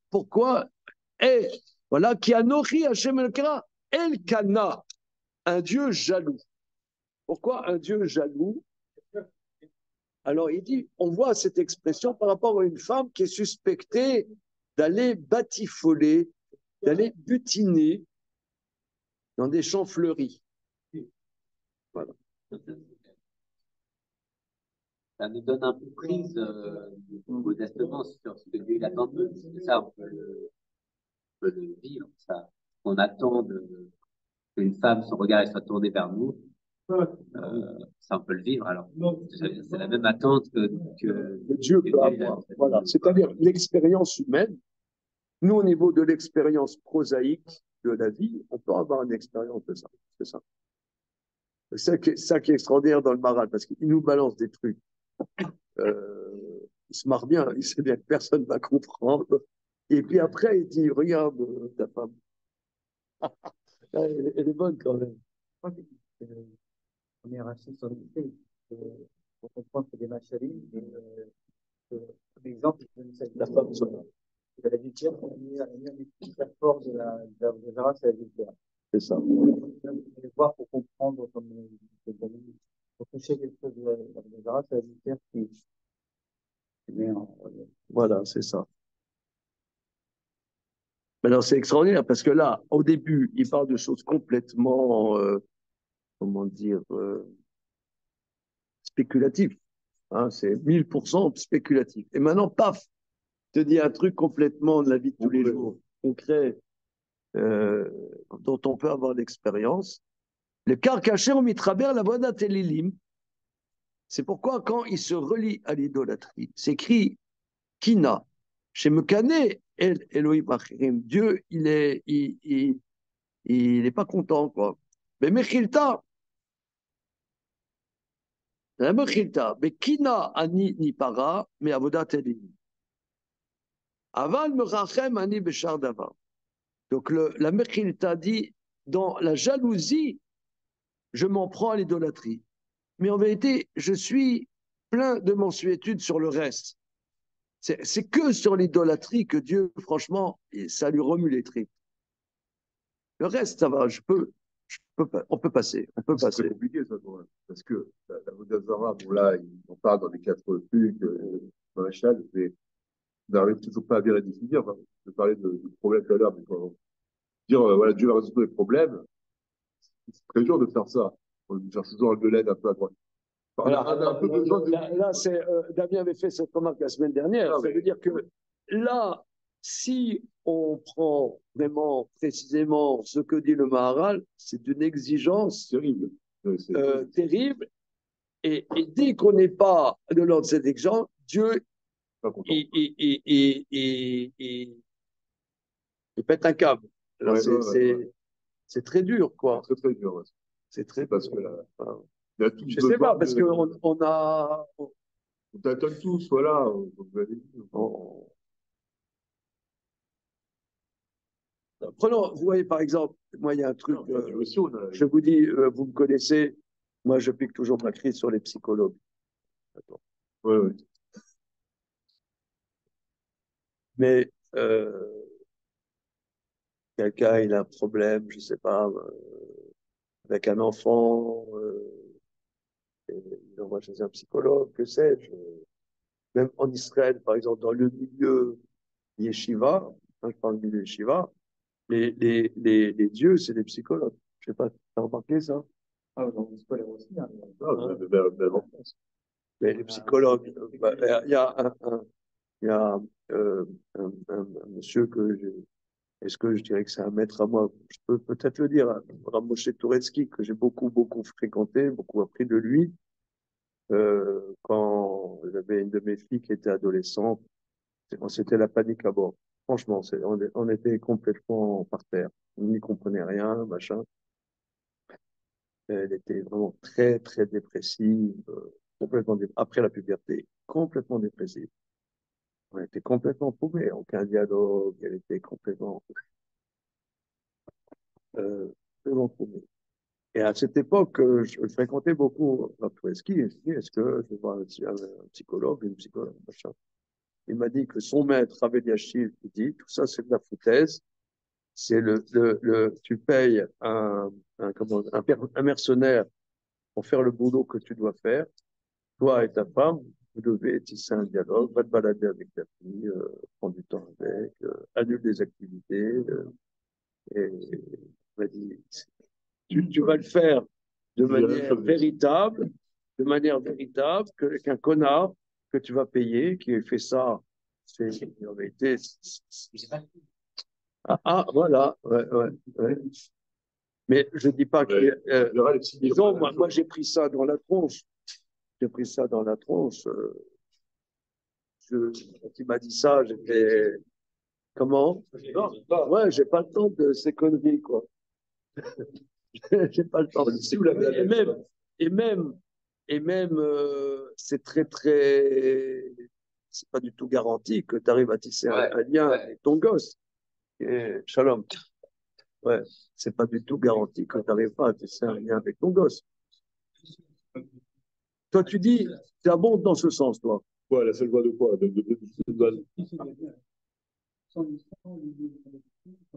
voilà, qui anochi Hashem El Kana, un Dieu jaloux. Pourquoi un Dieu jaloux? Alors il dit, on voit cette expression par rapport à une femme qui est suspectée d'aller batifoler, d'aller butiner dans des champs fleuris. Voilà. Ça nous donne un peu prise modestement sur ce que Dieu il attend de nous. C'est ça, on peut le vivre. Ça. On attend qu'une femme, son regard soit tourné vers nous. Ça, on peut le vivre. Alors, c'est la même attente que Dieu peut avoir. Voilà. C'est-à-dire l'expérience humaine Nous, au niveau de l'expérience prosaïque de la vie, on peut avoir une expérience de ça. C'est ça. C'est ça qui est extraordinaire dans le Maral, parce qu'il nous balance des trucs. Il se marre bien, il sait bien que personne ne va comprendre. Et puis après, il dit, regarde ta femme. Elle est bonne quand même. On est raciste sur l'idée. Pour comprendre que des machalis, par exemple, La femme, de la vulgaire, la force de la race à la vulgaire. c'est ça. On va voir pour comprendre, pour toucher quelque chose de la race à la vulgaire qui met en. Voilà, c'est ça. Alors, c'est extraordinaire parce que là, au début, il parle de choses complètement, comment dire, spéculatives. Hein, c'est 1000% spéculatif. Et maintenant, paf, te dit un truc complètement de la vie de tous les jours, concret, dont on peut avoir l'expérience. Le car caché en mitraber la voie d'Atelilim. C'est pourquoi, quand il se relie à l'idolâtrie, c'est écrit Kina, chez Mekane, El Elohim Achirim. Dieu, il est pas content, quoi. Mais Mechilta, la Mechilta, mais Kina ani ni para, mais avodat elim. Aval merachem ani bechar davar. Donc la Mechilta dit, dans la jalousie, je m'en prends à l'idolâtrie. Mais en vérité, je suis plein de mansuétude sur le reste. C'est que sur l'idolâtrie que Dieu, franchement, ça lui remue les tripes. Le reste, ça va, on peut passer. C'est compliqué, ça, quand même. Parce que la Vodazara, bon, là, on parle dans les 4 trucs, machin, mais on n'arrive toujours pas à bien la définir. Enfin, je vais parler de problème tout à l'heure, mais quand dire, voilà, Dieu va résoudre les problèmes, c'est très dur de faire ça. On cherche toujours de l'aide un peu à droite. Là, Damien avait fait cette remarque la semaine dernière. Ça veut dire que là, si on prend vraiment précisément ce que dit le Maharal, c'est d'une exigence terrible. Terrible. Et dès qu'on n'est pas de l'ordre de cette exigence, Dieu il pète un câble. C'est très dur, quoi. C'est très dur. Ouais. C'est très parce que là, je sais pas, parce qu'on a. On t'attend tous, voilà. Prenons, vous voyez par exemple, moi il y a un truc, je vous dis, vous me connaissez, moi je pique toujours ma crise sur les psychologues. Oui. Mais quelqu'un il a un problème, je sais pas, avec un enfant, il envoie chez un psychologue, que sais-je. Même en Israël, par exemple, dans le milieu yeshiva, quand je parle du milieu yeshiva, les dieux, c'est des psychologues. Je sais pas, tu as remarqué ça? Ah, dans les scolaires aussi. Hein. Mais les psychologues, il y a un monsieur est-ce que je dirais que c'est un maître à moi? Je peux peut-être le dire, Ramoshe Touretski, que j'ai beaucoup fréquenté, beaucoup appris de lui. Quand j'avais une de mes filles qui était adolescente, c'était la panique à bord. Franchement, on était complètement par terre. On n'y comprenait rien, machin. Elle était vraiment très, très dépressive, après la puberté, complètement dépressive. On était complètement paumés, aucun dialogue, elle était complètement paumée. Et à cette époque, je fréquentais beaucoup Raptoueski, et je dis, est-ce que je vais voir un psychologue, une psychologue, machin. Il m'a dit que son maître, Rav Eliashiv, dit, tout ça, c'est de la foutaise. C'est tu payes un mercenaire pour faire le boulot que tu dois faire. Toi et ta femme, vous devez tisser un dialogue, va te balader avec ta fille, prendre du temps avec, annule des activités. Et il m'a dit, tu vas le faire de manière véritable, qu'un connard que tu vas payer, qui fait ça, c'est en vérité. Voilà, ouais. Mais je dis pas que. Disons, moi j'ai pris ça dans la tronche. Quand il m'a dit ça, Comment? Non, pas. Ouais, j'ai pas le temps de ces conneries, quoi. J'ai pas le temps. Si vous l'avez Et même, et même, c'est c'est pas du tout garanti que tu arrives à tisser un lien avec ton gosse. Et, shalom. Ouais, c'est pas du tout garanti que tu n'arrives pas à tisser un lien avec ton gosse. Toi, tu dis, tu abondes dans ce sens, toi. quoi, la seule voie de quoi?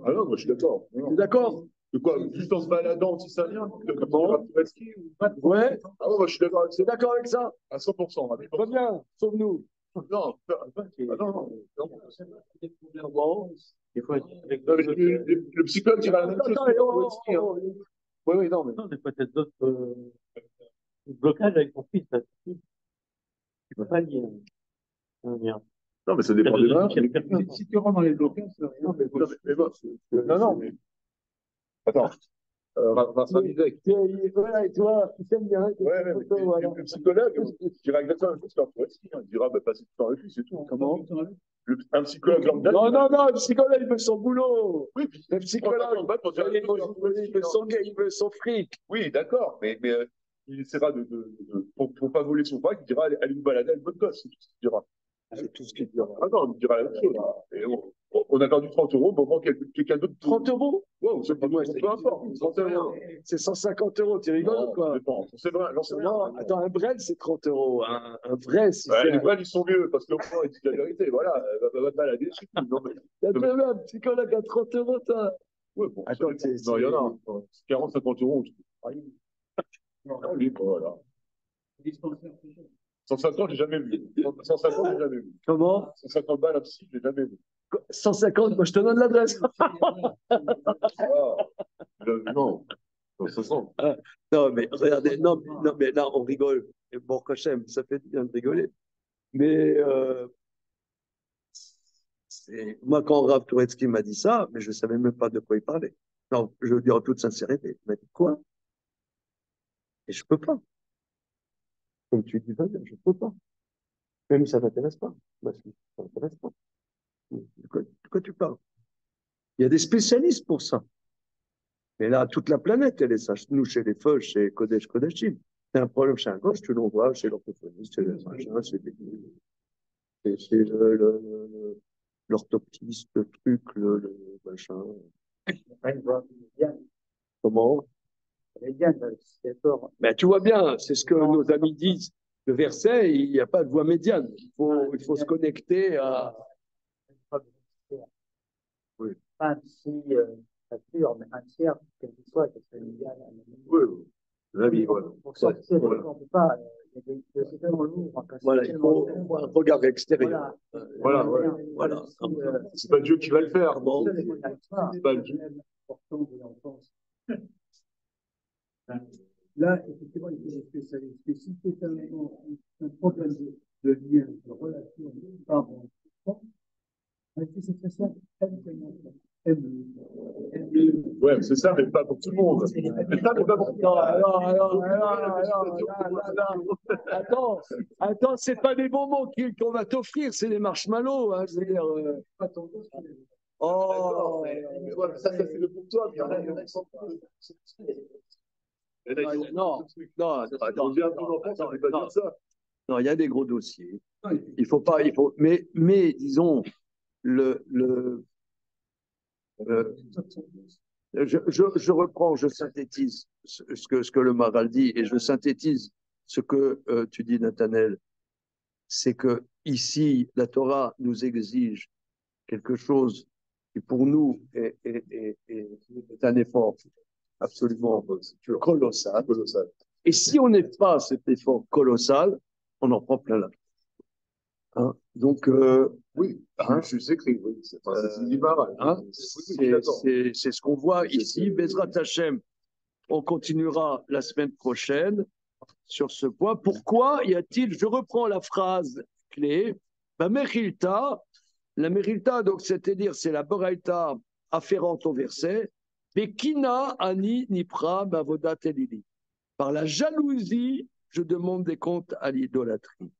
Ah non, moi je suis d'accord. Tu es d'accord? De quoi? Juste en se baladant, si ça vient? Ouais, Ah ouais, moi je suis d'accord avec tu ça. es d'accord avec ça? À 100%. À 1000%. Très bien, sauve-nous. Non, non. Comment? Le psychologue dira la même chose. Oui, oui, non, mais non, mais peut-être d'autres blocages avec ton fils, là. Tu peux pas lier un lien. Non, mais ça dépend des mains. Si tu rentres dans les blocages, c'est rien. Non, mais. Attends. Vincent Vivek. Voilà, et toi, tu t'aimes bien. Ouais, mais le psychologue, il dira exactement la même chose sur Trotsky. Il dira, bah, passez du temps avec lui, c'est tout. Comment? Un psychologue lambda. Non, le psychologue, il veut son boulot. Oui, Le psychologue, il veut son fric. oui, d'accord, mais il essaiera pour pas voler son bac, il dira, allez vous balader avec votre gosse, c'est tout ce qu'il dira. C'est tout ce qu'il dira. Ah non, il dira la même chose. Et on a perdu 30 euros, bon, quelqu'un d'autre. 30 euros? Wow, c'est pas moi, c'est peu importe. C'est 150 euros, tu rigoles ou quoi? C'est vrai, j'en sais rien. Non, attends, un bread, c'est 30 euros. Un vrai, si Ouais, c'est. les vrais, ils sont mieux, parce que le point, il dit la vérité. Voilà, va te balader. Non, mais. T'as déjà vu un psychologue à 30 euros, toi? Ouais, bon, Attends, non, il y en a. 40, 50 euros. Voilà. 150, j'ai jamais vu. 150, j'ai jamais vu. Comment? 150 balles, un psy, j'ai jamais vu. 150, moi je te donne l'adresse. Non, 160. Non, mais regardez, non, mais là, on rigole. Et bon, Hachem, ça fait bien de rigoler. Mais moi, quand Rav Touretski m'a dit ça, mais je ne savais même pas de quoi il parlait. Non, je veux dire en toute sincérité. Il m'a dit quoi? Et je ne peux pas. Comme tu dis, je ne peux pas. Même si ça ne t'intéresse pas. Bah, ça ne m'intéresse pas. De quoi tu parles? Il y a des spécialistes pour ça. Mais là, toute la planète, elle est ça. Nous, chez les feux, chez Kodesh Kodeshim. C'est un problème chez un gauche, tu l'envoies chez l'orthophoniste, chez le machin, chez l'orthoptiste, le truc, le machin. Comment? Ben, tu vois bien, c'est ce que nos amis disent. Le verset, il n'y a pas de voie médiane. Il faut se connecter à. Oui. Pas un psy pur, mais un tiers, quel qu'il soit, qui serait médiane. Oui, la vie, voilà. Pour sortir, on ne peut pas. C'est tellement lourd. Voilà, il faut un regard extérieur. Voilà. C'est pas Dieu qui va le faire. Bon. C'est pas Dieu. Là, effectivement, il faut des spécialistes. Mais si c'est un problème de lien, de relation, parent-enfant, c'est très simple. Ouais, c'est ça, mais pas pour tout le monde. Mais ça, mais pas pour tout le monde. Attends, c'est pas des bonbons qu'on va t'offrir, c'est des marshmallows. Hein, je veux dire. Oh, ça c'est le pour toi. Non, il y a des gros dossiers. Il faut pas, mais disons, je reprends, je synthétise ce que le Maral dit et je synthétise ce que tu dis, Nathanaël. C'est que ici, la Torah nous exige quelque chose qui pour nous est un effort absolument colossal. Et si on n'est pas cet effort colossal, on en prend plein la. Hein? Donc, oui, je sais que c'est ce qu'on voit ici. Bezrat Hashem, on continuera la semaine prochaine sur ce point. Pourquoi y a-t-il, je reprends la phrase clé, la Mechilta, donc c'est-à-dire c'est la Boraïta afférente au verset, Bekina ani nipra bavodat elili. Par la jalousie, je demande des comptes à l'idolâtrie.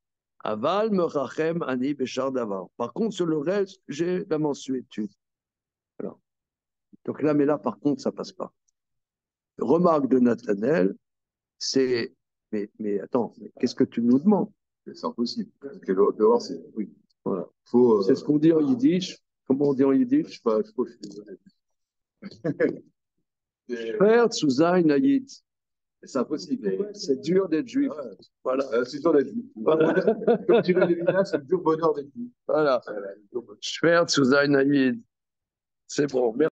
Aval merachem ani bechar davar. Par contre, sur le reste, j'ai la mensuétude. Voilà. Donc là, mais là, par contre, ça passe pas. Remarque de Nathanaël, c'est mais attends, mais qu'est-ce que tu nous demandes? C'est impossible. Parce que le dehors, c'est. Oui. Voilà. Faut, C'est ce qu'on dit en yiddish. Comment on dit en yiddish? je sais pas, je suis désolé. Faire zu sein Yid. C'est impossible. C'est dur d'être juif. Ouais. Voilà. C'est dur d'être juif. Comme tu l'as dit là, c'est le dur bonheur d'être juif. Voilà. Faire zu sein Yid. C'est bon. Merci.